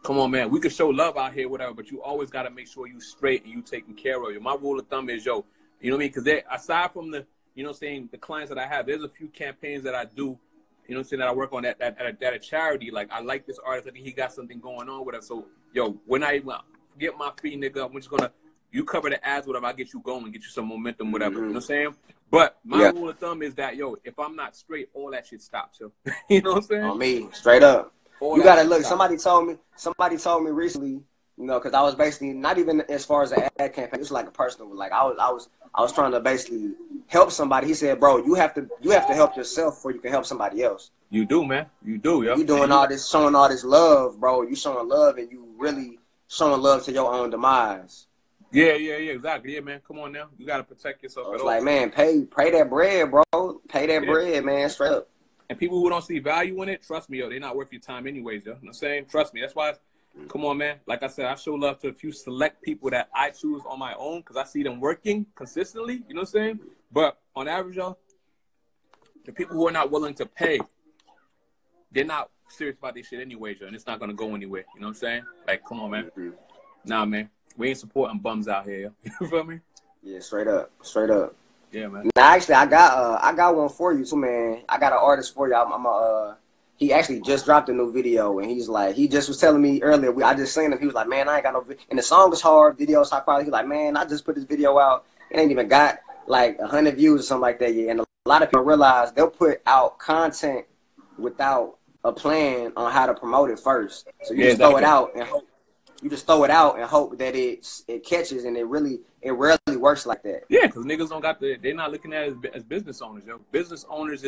Come on, man. We can show love out here, whatever, but you always got to make sure you straight and you taking care of you. My rule of thumb is, yo, you know what I mean? Because aside from the, you know what I'm saying, the clients that I have, there's a few campaigns that I do, you know what I'm saying, that I work on at a charity. Like, I like this artist. I think he got something going on with us. So, yo, we're not even, forget my fee, nigga. I'm just going to, you cover the ads, whatever. I'll get you going, get you some momentum, whatever. You know what I'm saying? But my rule of thumb is that, yo, if I'm not straight, all that shit stops, yo. You know what I'm saying? On me, straight up. You gotta look. Somebody told me recently You know, because I was basically not even as far as an ad campaign. It was like a personal. Like I was trying to basically help somebody. He said, "Bro, you have to help yourself before you can help somebody else." You do, man. You do, yo. You doing all this, showing all this love, bro. You showing love, and you really showing love to your own demise. Yeah, exactly. Yeah, man. Come on now. You gotta protect yourself So at it's all. like, man, pay that bread, bro. Pay that bread, man. Straight up. And people who don't see value in it, trust me, yo, they're not worth your time anyways, yo. You know what I'm saying? Trust me. That's why, come on, man. Like I said, I show love to a few select people that I choose on my own because I see them working consistently. You know what I'm saying? But on average, yo, the people who are not willing to pay, they're not serious about this shit anyways, yo, and it's not gonna go anywhere. You know what I'm saying? Like, come on, man. Nah, man. We ain't supporting bums out here, yo. You feel me? Yeah, straight up. Yeah, man. Now, actually, I got one for you too, man. I got an artist for you. He actually just dropped a new video, and he's like, he just was telling me earlier. I just seen him. He was like, man, I ain't got no. And the song is hard. Video's high quality. He's like, man, I just put this video out. It ain't even got like 100 views or something like that yet. And a lot of people realize they'll put out content without a plan on how to promote it first. So you just throw it out and hope. You just throw it out and hope that it catches, and it rarely works like that. Yeah, because niggas don't got they're not looking at it as business owners, yo. Business owners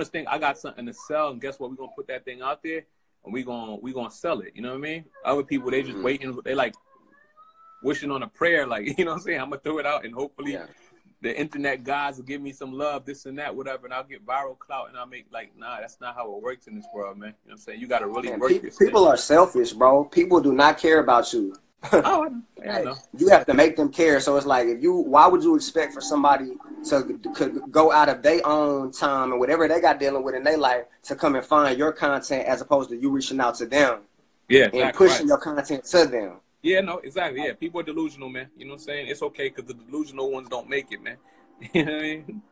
think I got something to sell, and guess what? We're gonna put that thing out there and we gonna sell it. You know what I mean? Other people, they just waiting, they like wishing on a prayer, like, you know what I'm saying? I'm gonna throw it out and hopefully the internet guys will give me some love, this and that, whatever, and I'll get viral clout and I'll make nah, that's not how it works in this world, man. You know what I'm saying? You gotta really work this thing. People are selfish, bro. People do not care about you. Oh, I know. You have to make them care. So it's like, why would you expect for somebody to go out of their own time and whatever they got dealing with in their life to come and find your content as opposed to you reaching out to them and pushing your content to them? Yeah, no, exactly. Yeah, people are delusional, man. You know what I'm saying? It's okay because the delusional ones don't make it, man. You know what I mean?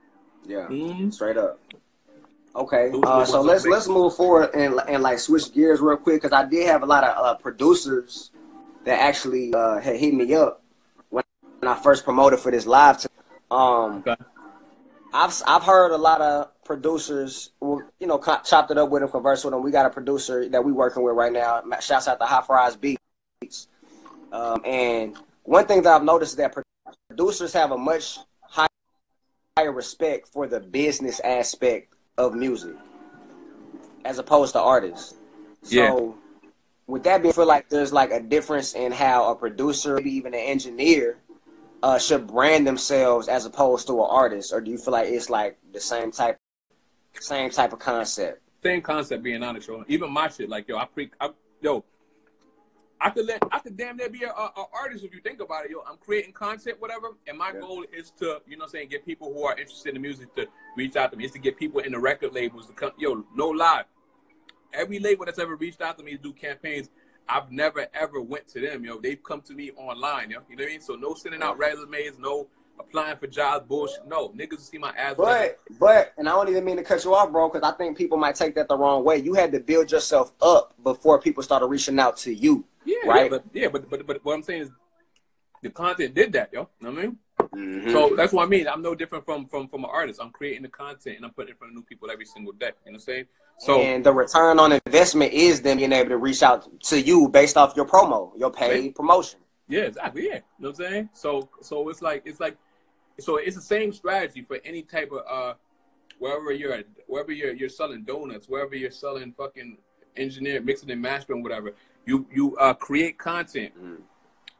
Yeah, straight up. Okay, so let's move forward and like switch gears real quick because I did have a lot of producers that actually had hit me up when I first promoted for this live. Okay. I've heard a lot of producers, you know, chopped it up with them, conversed with them. We got a producer that we working with right now. Shouts out to Hot Fries Beats. And one thing that I've noticed is that producers have a much higher respect for the business aspect of music as opposed to artists. So with that being, I feel like there's like a difference in how a producer, maybe even an engineer, should brand themselves as opposed to an artist, or do you feel like it's like the same type of concept? Same concept, being honest, yo. Even my shit, like, yo, I could damn near be a artist if you think about it, yo. I'm creating content, whatever, and my goal is to, you know what I'm saying, get people who are interested in music to reach out to me. It's to get people in the record labels to come. Yo, no lie. Every label that's ever reached out to me to do campaigns, I've never ever went to them, yo. They've come to me online, yo. You know what I mean? So no sending out resumes, no applying for jobs, bullshit. No, niggas see my ass. But, and I don't even mean to cut you off, bro, because I think people might take that the wrong way. You had to build yourself up before people started reaching out to you. Yeah, right? But what I'm saying is the content did that, yo. You know what I mean? So that's what I mean. I'm no different from an artist. I'm creating the content and I'm putting it in front of new people every single day. You know what I'm saying? So, and the return on investment is them being able to reach out to you based off your promo, your paid promotion. Yeah, exactly. Yeah. You know what I'm saying? So it's the same strategy for any type of wherever you're selling donuts, wherever you're selling fucking engineer, mixing and mastering, whatever. You create content.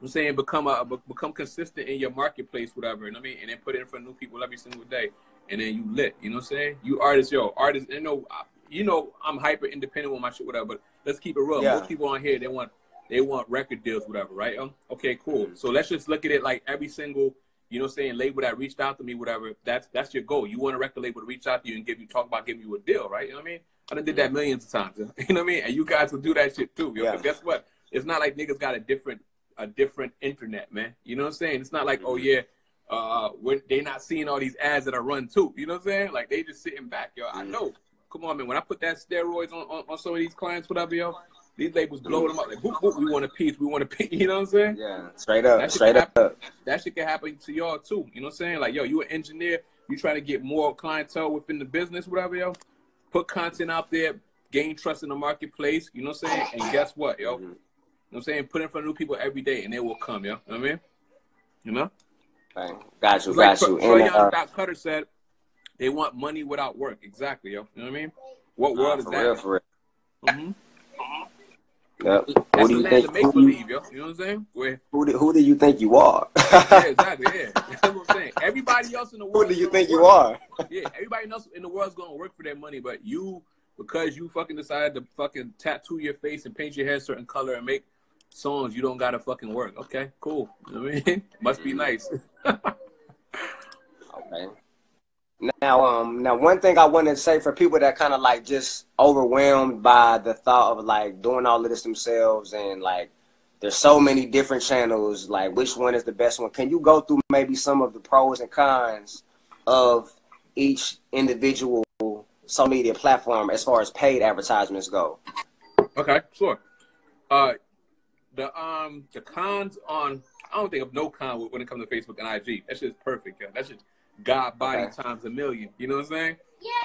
I'm saying become consistent in your marketplace, whatever. You know what I mean? And then put it in front of new people every single day. And then you lit. You know what I'm saying? You artists, you know I'm hyper independent with my shit, whatever. But let's keep it real. Most people on here, they want record deals, whatever, right? Okay, cool. So let's just look at it like every single, you know what I'm saying, label that reached out to me, whatever. That's your goal. You want a record label to reach out to you and talk about giving you a deal, right? You know what I mean? I done did that millions of times. You know what I mean? And you guys will do that shit too. Yo. But guess what? It's not like niggas got a different internet, man. You know what I'm saying? It's not like, oh yeah, they not seeing all these ads that I run too. You know what I'm saying? Like they just sitting back, yo. I know. Come on, man. When I put that steroids on some of these clients, whatever, yo, these labels blow them up. Like, boop, boop, we want a piece. We want a piece. You know what I'm saying? Yeah, straight up. That shit can happen to y'all too. You know what I'm saying? Like, yo, you an engineer. You trying to get more clientele within the business, whatever, yo. Put content out there. Gain trust in the marketplace. You know what I'm saying? And guess what, yo? what I'm saying? Put in front of new people every day, and they will come, yo. You know what I mean? You know? Right. Got you, It's like got you. Troy And Young Doc Cutter said, they want money without work. Exactly, yo. You know what I mean? What world is for that? real, for real. Mm-hmm. Yep. Who That's do the you land think? of make believe, yo. You know what I'm saying? Where Who do you think you are? yeah, exactly. Yeah, that's what I'm saying. Everybody else in the Who world do is you gonna think work. you are? Yeah, everybody else in the world is gonna work for their money, but you, because you fucking decided to fucking tattoo your face and paint your hair a certain color and make songs, you don't gotta fucking work. Okay, cool. You know what I mean? Must be nice. Okay. Now one thing I wanted to say for people that kind of like just overwhelmed by the thought of like doing all of this themselves and like there's so many different channels, like which one is the best one? Can you go through maybe some of the pros and cons of each individual social media platform as far as paid advertisements go? Okay, sure. The cons on, I don't think of no con when it comes to Facebook and IG. That shit's perfect, yo. That shit's God body times a million. You know what I'm saying?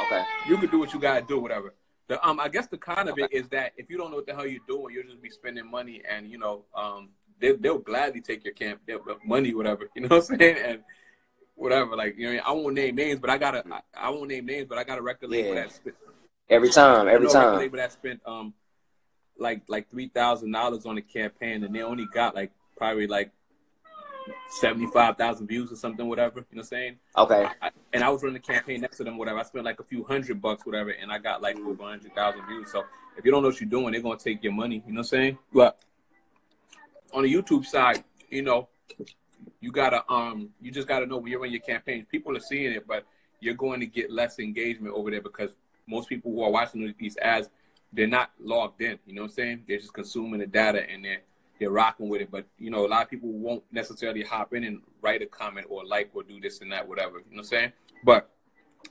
Okay. You can do what you gotta do, whatever. I guess the con of it is that if you don't know what the hell you're doing, you'll just be spending money, and you know, they'll gladly take your money, whatever. You know what I'm saying? And whatever, like, you know, I won't name names, but I won't name names, but I got a record label that spent Every time. a record label that spent like $3,000 on the campaign, and they only got like probably like 75,000 views or something, whatever. You know what I'm saying? Okay. And I was running the campaign next to them, whatever. I spent like a few $100, whatever, and I got like over 100,000 views. So if you don't know what you're doing, they're gonna take your money. You know what I'm saying? But on the YouTube side, you know, you just gotta know when you're running your campaigns. People are seeing it, but you're going to get less engagement over there because most people who are watching these ads, they're not logged in. You know what I'm saying? They're just consuming the data and they're rocking with it. But you know, a lot of people won't necessarily hop in and write a comment or like or do this and that, whatever. You know what I'm saying? But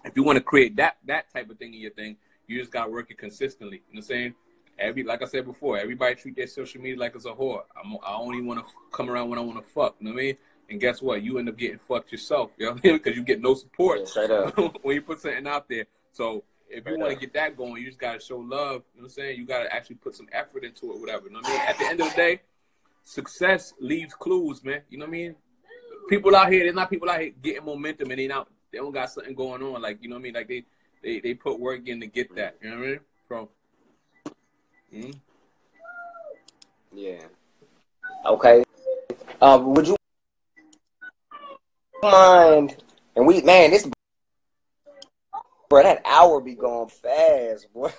if you want to create that type of thing in your thing, you just gotta work it consistently. You know what I'm saying? Like I said before, everybody treat their social media like it's a whore. I only want to come around when I want to fuck. You know what I mean? And guess what? You end up getting fucked yourself. You know what I mean? Because you get no support when you put something out there. So if you want to get that going, you just gotta show love. You know what I'm saying? You gotta actually put some effort into it, whatever. You know what I mean? At the end of the day, success leaves clues, man. You know what I mean? People out here, there's not people out here getting momentum and they don't got something going on. Like, you know what I mean? Like they put work in to get that. You know what I mean? So, yeah. Okay. Would you mind? And this bro, that hour be going fast, boy.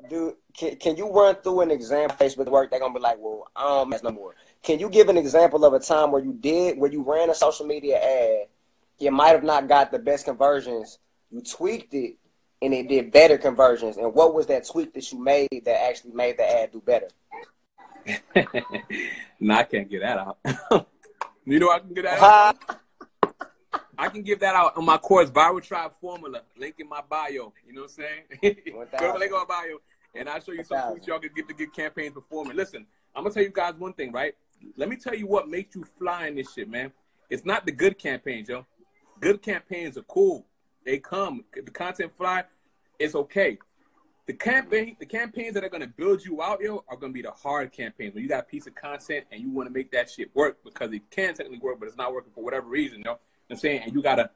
Dude, can you run through an example of Facebook work? They're gonna be like, well, that's no more. Can you give an example of a time where you ran a social media ad, you might have not got the best conversions, you tweaked it, and it did better conversions, and what was that tweak that you made that actually made the ad do better? No, I can't get that out. You know I can get that out? I can give that out on my course, Viral Tribe Formula, link in my bio. You know what I'm saying? Go to the link on my bio, and I'll show you some tweets y'all can get to get campaigns performing. Listen, I'm going to tell you guys one thing, right? Let me tell you what makes you fly in this shit, man. It's not the good campaigns, yo. Good campaigns are cool. They come. The content fly, it's okay. The campaigns that are going to build you out, yo, are going to be the hard campaigns. When you got a piece of content and you want to make that shit work because it can technically work, but it's not working for whatever reason, you know what I'm saying? And you got to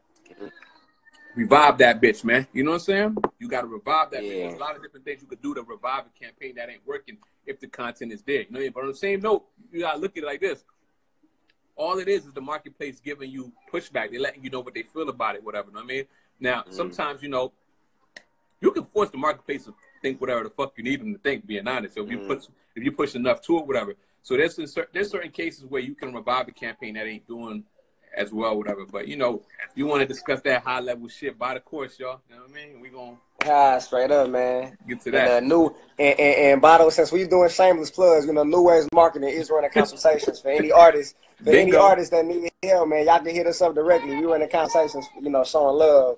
revive that bitch, man. You know what I'm saying? You got to revive that bitch. There's a lot of different things you could do to revive a campaign that ain't working if the content is there. You know what I mean? But on the same note, you got to look at it like this. All it is the marketplace giving you pushback. They're letting you know what they feel about it, whatever. You know what I mean? Now, sometimes, you know, you can force the marketplace to think whatever the fuck you need them to think, being honest. So if you push enough to it, whatever. So there's certain cases where you can revive a campaign that ain't doing as well, whatever. But, you know, you want to discuss that high-level shit, buy the course, y'all. You know what I mean? We going to straight up, man. Get to that. And by the way, since we're doing shameless plugs, you know, New Ways Marketing is running consultations for any artists. For any artists that need help, man, y'all can hit us up directly. We running consultations, you know, showing love.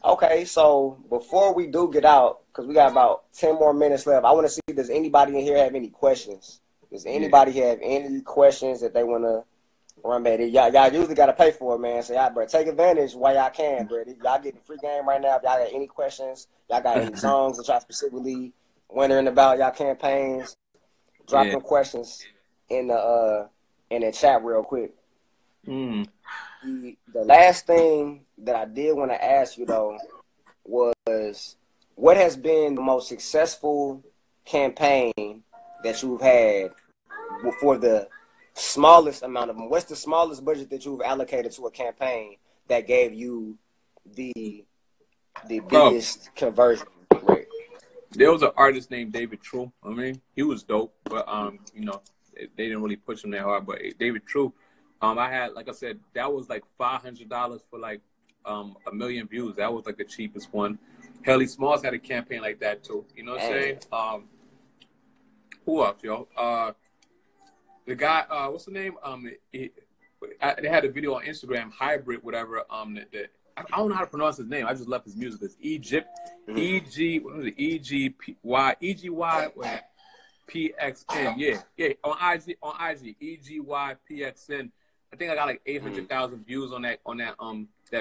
Okay, so before we do get out, because we got about 10 more minutes left, I want to see, does anybody in here have any questions? Does anybody have any questions that they want to run back? Y'all usually got to pay for it, man. So y'all, bro, take advantage while y'all can, bro. Y'all getting free game right now. If y'all got any questions, y'all got any songs that y'all specifically wondering about y'all campaigns, drop Yeah. them questions in the chat real quick. Mm. The last thing that I did want to ask you though was, what has been the most successful campaign that you've had for the smallest amount of them? What's the smallest budget that you've allocated to a campaign that gave you the biggest conversion rate? There was an artist named David True. I mean, he was dope, but you know, they didn't really push him that hard. But David True, I had, like I said, that was like $500 for like 1 million views. That was like the cheapest one. Helly Smalls had a campaign like that too. You know what I'm saying? Who else, yo? The guy, what's the name? They had a video on Instagram, Hybrid, whatever. I don't know how to pronounce his name. I just left his music. It's Egypt, what was it? EGY, PXN. Yeah. On IG, EGYPXN. I think I got like 800,000 views on that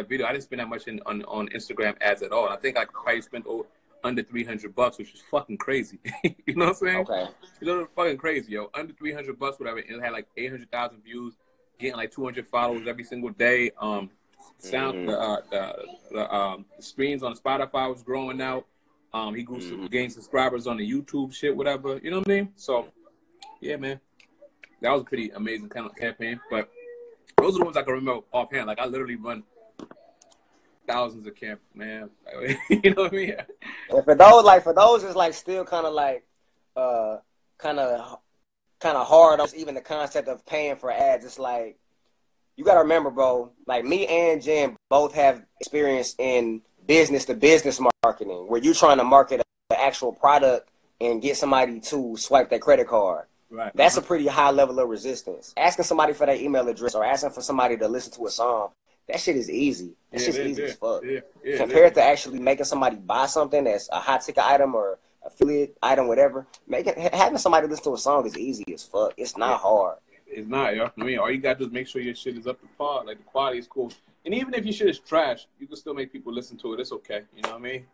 video. I didn't spend that much on Instagram ads at all. I think I probably spent under $300, which is fucking crazy. You know what I'm saying? Okay. You know, fucking crazy, yo. Under $300, whatever. And it had like 800,000 views, getting like 200 followers every single day. The streams on Spotify was growing out. He gained subscribers on the YouTube shit, whatever. You know what I mean? So, yeah, man, that was a pretty amazing kind of campaign. But those are the ones I can remember offhand. Like I literally run thousands of camp, man. You know what I mean? And for those, it's like still kind of like kind of hard. Even the concept of paying for ads, it's like, you gotta remember, bro. Like me and Jen both have experience in business to business marketing, where you're trying to market an actual product and get somebody to swipe their credit card. Right. That's a pretty high level of resistance. Asking somebody for their email address or asking for somebody to listen to a song, that shit is easy. That shit's easy as fuck. Compared to actually making somebody buy something that's a hot ticket item or affiliate item, whatever, having somebody listen to a song is easy as fuck. It's not hard. It's not, yo. I mean, all you gotta do is make sure your shit is up to par. Like the quality is cool. And even if your shit is trash, you can still make people listen to it. It's okay. You know what I mean?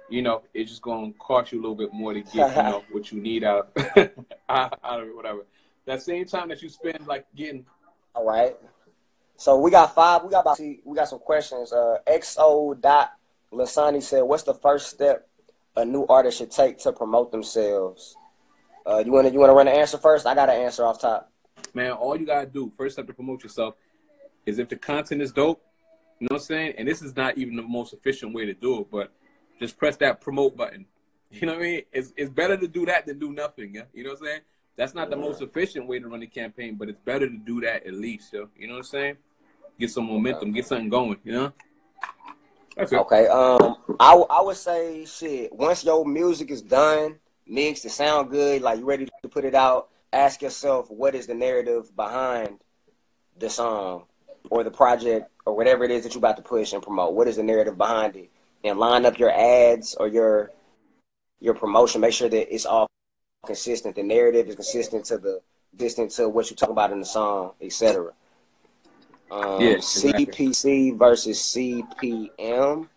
You know, it's just gonna cost you a little bit more to get, you know, what you need out of it, whatever. That same time that you spend like getting. All right. So we got some questions. XO.Lasani said, "What's the first step a new artist should take to promote themselves?" You wanna run the answer first? I got an answer off top. Man, all you gotta do, first step to promote yourself, is if the content is dope, you know what I'm saying? And this is not even the most efficient way to do it, but just press that promote button. You know what I mean? It's better to do that than do nothing, yeah? You know what I'm saying? That's not the most efficient way to run a campaign, but it's better to do that at least, yo. You know what I'm saying? Get some momentum, get something going, you know? That's it. Okay, I would say, shit, once your music is done, mixed, it sound good, like you ready to put it out, ask yourself, what is the narrative behind the song or the project or whatever it is that you're about to push and promote? What is the narrative behind it? And line up your ads or your promotion. Make sure that it's all consistent. The narrative is consistent to what you talk about in the song, etc. Exactly. CPC versus CPM.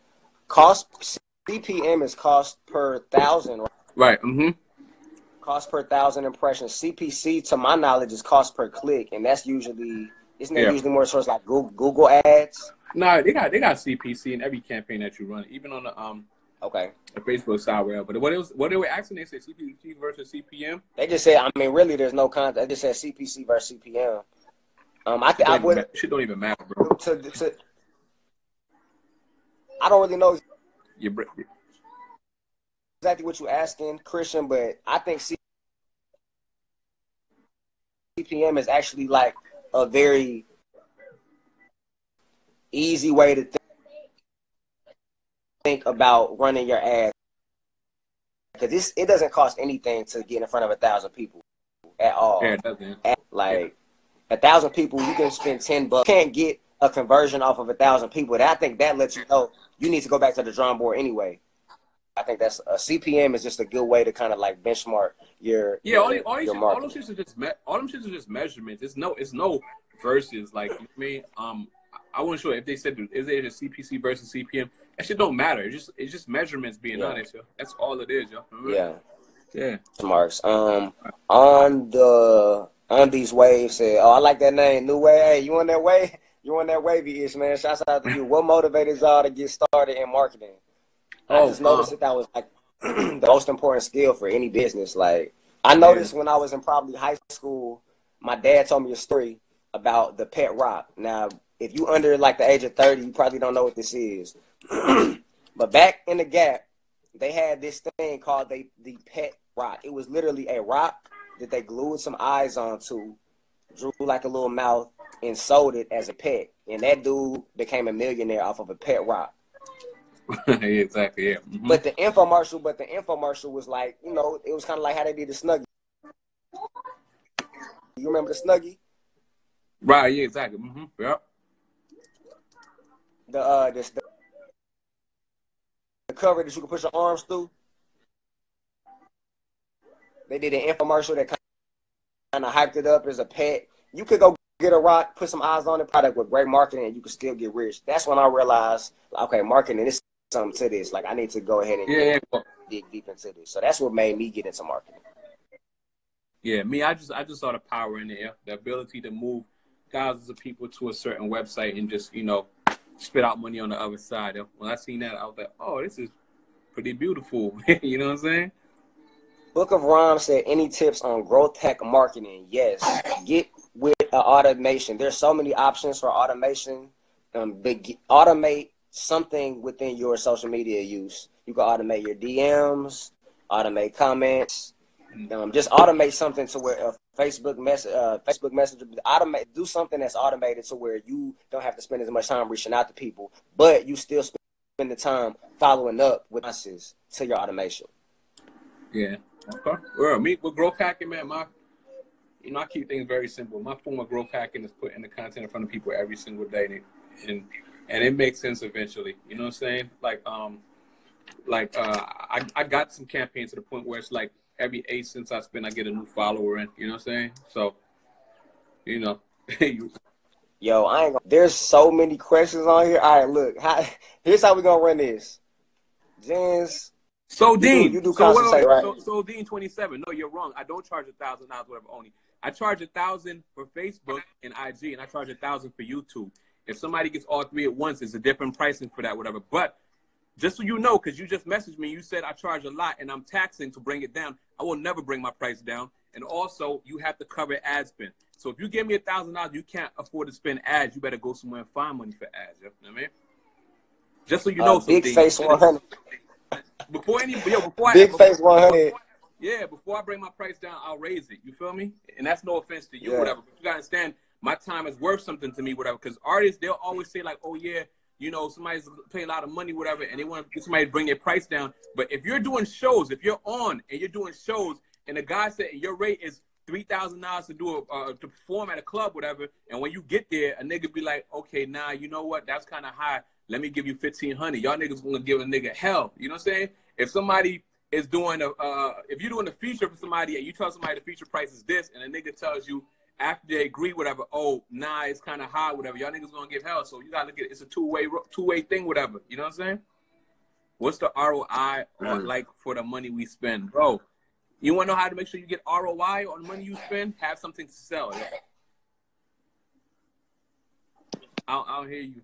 CPM is cost per thousand, right? Mm-hmm. Cost per thousand impressions. CPC, to my knowledge, is cost per click, and that's usually, isn't that usually more source like Google ads? No, they got CPC in every campaign that you run, even on the the Facebook side, wherever. But what they were asking, they said CPC versus CPM. They just said, I mean, really, there's no content. They just said CPC versus CPM. Shit don't even matter, bro. I don't really know exactly what you're asking, Christian, but I think CPM is actually like a very easy way to think about running your ads, because it doesn't cost anything to get in front of 1,000 people at all. Yeah, it doesn't. 1,000 people, you can spend $10. You can't get a conversion off of 1,000 people. I think that lets you know you need to go back to the drawing board anyway. I think that's a CPM is just a good way to kind of like benchmark your all them shits are just measurements. It's no versus, like, you know what I mean, I wasn't sure if they said CPC versus CPM. That shit don't matter. It's just measurements being honest, yo. That's all it is, yo. Yeah. Yeah. Marks. On these waves said, oh, I like that name, New Wave. Hey, you on that wave? You on that wavy-ish, man. Shouts out to you. What motivated y'all to get started in marketing? I just noticed that was like the most important skill for any business. Like, I noticed when I was in probably high school, my dad told me a story about the pet rock. Now, if you under like the age of 30, you probably don't know what this is. But back in the Gap, they had this thing called the pet rock. It was literally a rock that they glued some eyes onto, drew like a little mouth, and sold it as a pet. And that dude became a millionaire off of a pet rock. Yeah, exactly, yeah. Mm-hmm. But the infomercial was like, you know, it was kind of like how they did the Snuggie. You remember the Snuggie? Right, yeah, exactly. Mm-hmm. Yep. The cover that you can push your arms through. They did an infomercial that kind of hyped it up as a pet. You could go get a rock, put some eyes on the product with great marketing, and you could still get rich. That's when I realized, okay, marketing is something to this. Like, I need to go ahead and dig deep into this. So that's what made me get into marketing. Yeah, I just saw the power in it, the ability to move thousands of people to a certain website and just, you know, spit out money on the other side. When I seen that, I was like, oh, this is pretty beautiful. You know what I'm saying? Book of Rhyme said, any tips on growth hack marketing? Yes. Get with automation. There's so many options for automation. Automate something within your social media use. You can automate your DMs, automate comments. Just automate something to where Facebook Messenger, do something that's automated to where you don't have to spend as much time reaching out to people, but you still spend the time following up with answers to your automation. Yeah. Okay. Well, me with growth hacking, man, I keep things very simple. My form of growth hacking is putting the content in front of people every single day, and it makes sense eventually. You know what I'm saying? I got some campaigns to the point where it's like every 8 cents I spend, I get a new follower in. You know what I'm saying? So, you know. Yo, there's so many questions on here. All right, look. Here's how we gonna run this. Jens. So Dean, you do consultation, right? So Dean 27. No, you're wrong. I don't charge $1,000 whatever only. I charge $1,000 for Facebook and IG, and I charge $1,000 for YouTube. If somebody gets all three at once, it's a different pricing for that, whatever. But just so you know, because you just messaged me, you said I charge a lot and I'm taxing to bring it down. I will never bring my price down. And also, you have to cover ad spend. So if you give me $1,000, you can't afford to spend ads. You better go somewhere and find money for ads. You know what I mean? Just so you know, Big Face 100. Before Face 100. Yeah, before I bring my price down, I'll raise it. You feel me? And that's no offense to you, whatever. But you gotta understand, my time is worth something to me, whatever. Because artists, they'll always say like, "Oh yeah, you know, somebody's paying a lot of money, whatever," and they want somebody to bring their price down. But if you're doing shows, if you're on and you're doing shows, and the guy said your rate is $3,000 to do to perform at a club, whatever, and when you get there, a nigga be like, "Okay, nah, you know what? That's kind of high. Let me give you $1,500. Y'all niggas gonna give a nigga hell." You know what I'm saying? If somebody is doing if you're doing a feature for somebody and you tell somebody the feature price is this, and a nigga tells you after they agree, whatever, oh, nah, it's kind of high, whatever, y'all niggas gonna give hell. So you gotta look at it's a two-way thing, whatever. You know what I'm saying? What's the ROI like for the money we spend, bro? You wanna know how to make sure you get ROI on the money you spend? Have something to sell. Yeah. I'll hear you.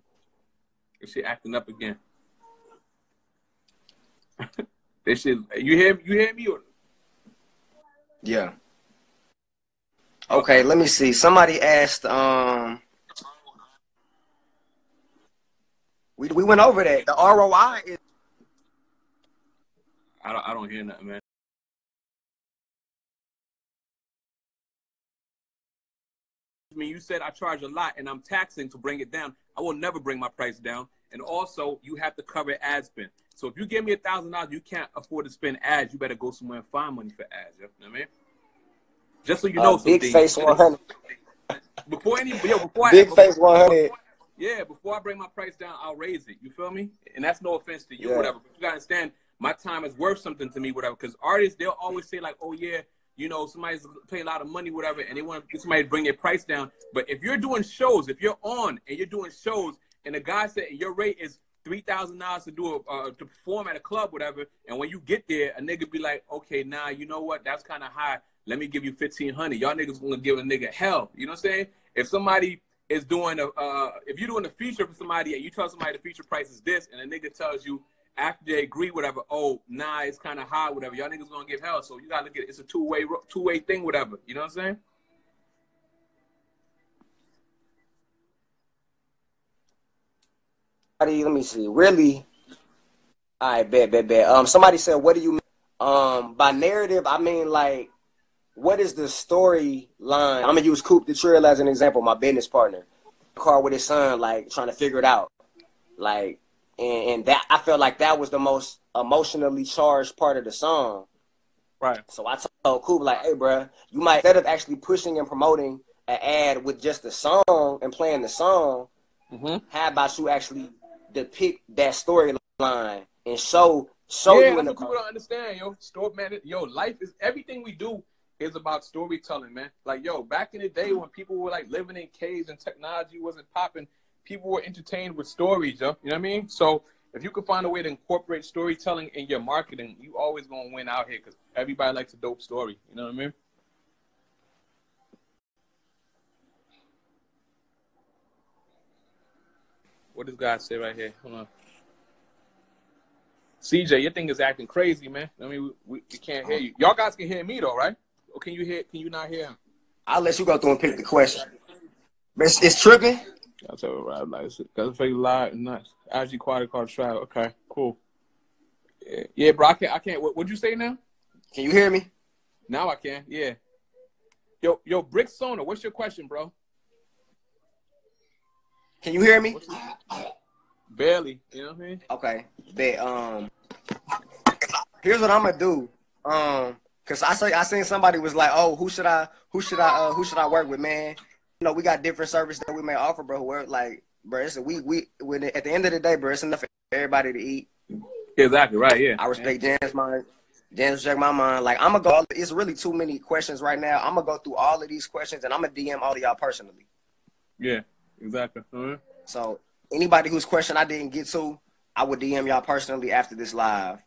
This shit acting up again. This shit, you hear me? Or? Yeah. Okay, let me see. Somebody asked, we went over that. The ROI is. I don't hear nothing, man. I mean, you said I charge a lot and I'm taxing to bring it down. I will never bring my price down. And also, you have to cover ad spend. So if you give me $1,000, you can't afford to spend ads. You better go somewhere and find money for ads. You know what I mean? Just so you know something. Big Face 100. Face 100. Yeah, before I bring my price down, I'll raise it. You feel me? And that's no offense to you, whatever. But you gotta understand, my time is worth something to me, whatever. Because artists, they'll always say like, "Oh yeah, you know, somebody's paying a lot of money, whatever," and they want somebody to bring their price down. But if you're doing shows, if you're on and you're doing shows, and the guy said your rate is $3,000 to do to perform at a club, whatever. And when you get there, a nigga be like, okay, nah, you know what? That's kind of high. Let me give you $1,500. Y'all niggas gonna give a nigga hell. You know what I'm saying? If somebody is doing if you're doing a feature for somebody and you tell somebody the feature price is this, and a nigga tells you after they agree, whatever, oh, nah, it's kind of high, whatever. Y'all niggas gonna give hell. So you gotta look at it. It's a two-way thing, whatever. You know what I'm saying? Let me see. Really? All right, bet. Somebody said, what do you mean? By narrative, I mean, like, what is the storyline? I'm gonna use Coop the Trill as an example, my business partner. Car with his son, like, trying to figure it out. Like, and that, I felt like that was the most emotionally charged part of the song. Right. So I told Coop, like, hey, bro, you might, instead of actually pushing and promoting an ad with just the song and playing the song, how about you actually depict that storyline and show you in that's the what people don't understand, yo. Life is, everything we do is about storytelling, man. Like, yo, back in the day when people were like living in caves and technology wasn't popping, people were entertained with stories, yo. You know what I mean? So if you could find a way to incorporate storytelling in your marketing, you always gonna win out here because everybody likes a dope story. You know what I mean? What does God say right here? Hold on. CJ, your thing is acting crazy, man. I mean, we can't hear you. Y'all guys can hear me though, right? Or can you not hear him? I'll let you go through and pick the question. It's tripping. That's all right. Nice. That's very loud and nice. Actually, quite a car travel. Okay, cool. Yeah, bro. I can't. What'd you say now? Can you hear me? Now I can. Yeah. Yo, Brick Sona, what's your question, bro? Can you hear me? Barely. You know what I mean? Okay. Bet. Here's what I'm gonna do. Cause I seen somebody was like, oh, who should I work with, man? You know, we got different services that we may offer, bro. Where like, bro, it's when at the end of the day, bro, it's enough for everybody to eat. Exactly right. Yeah. I respect Jan's mind. Jan respect my mind. Like, I'm gonna go. It's really too many questions right now. I'm gonna go through all of these questions and I'm gonna DM all of y'all personally. Yeah. Exactly. So anybody whose question I didn't get to, I would DM y'all personally after this live,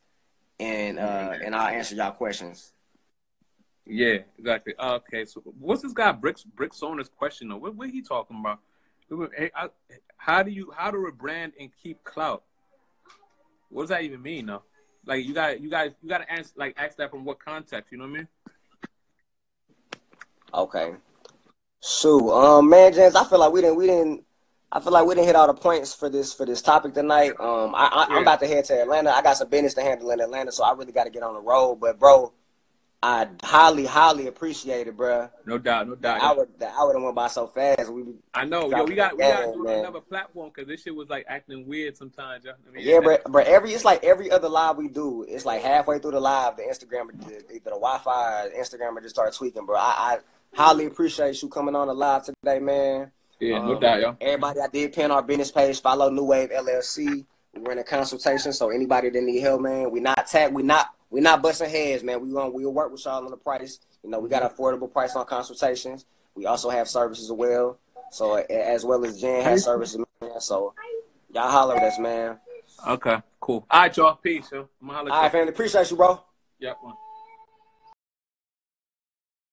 and I'll answer y'all questions. Yeah, exactly. Okay, so what's this guy Brick Sona's question though? What he talking about? How to rebrand and keep clout? What does that even mean though? Like you gotta answer, like ask that from what context? You know what I mean? Okay. So, man, James, I feel like we didn't hit all the points for this topic tonight. I'm about to head to Atlanta. I got some business to handle in Atlanta, so I really got to get on the road. But, bro, I highly appreciate it, bro. No doubt. The hour done went by so fast. I know. Yo, we got to do another platform because this shit was like acting weird sometimes. Yo. I mean, yeah, bro. It's like every other live we do. It's like halfway through the live, the Instagram, either the Wi-Fi, or Instagram, just start tweaking, bro. I highly appreciate you coming on the live today, man. Yeah, no doubt, yo. Everybody, I did pin our business page. Follow New Wave LLC. We're in a consultation, so anybody that need help, man, we not busting heads, man. We'll work with y'all on the price. You know, we got an affordable price on consultations. We also have services as well. So as well as Jen has services, man. So y'all holler at us, man. Okay, cool. All right, y'all. Peace, yo. All right, family. Appreciate you, bro. Yep.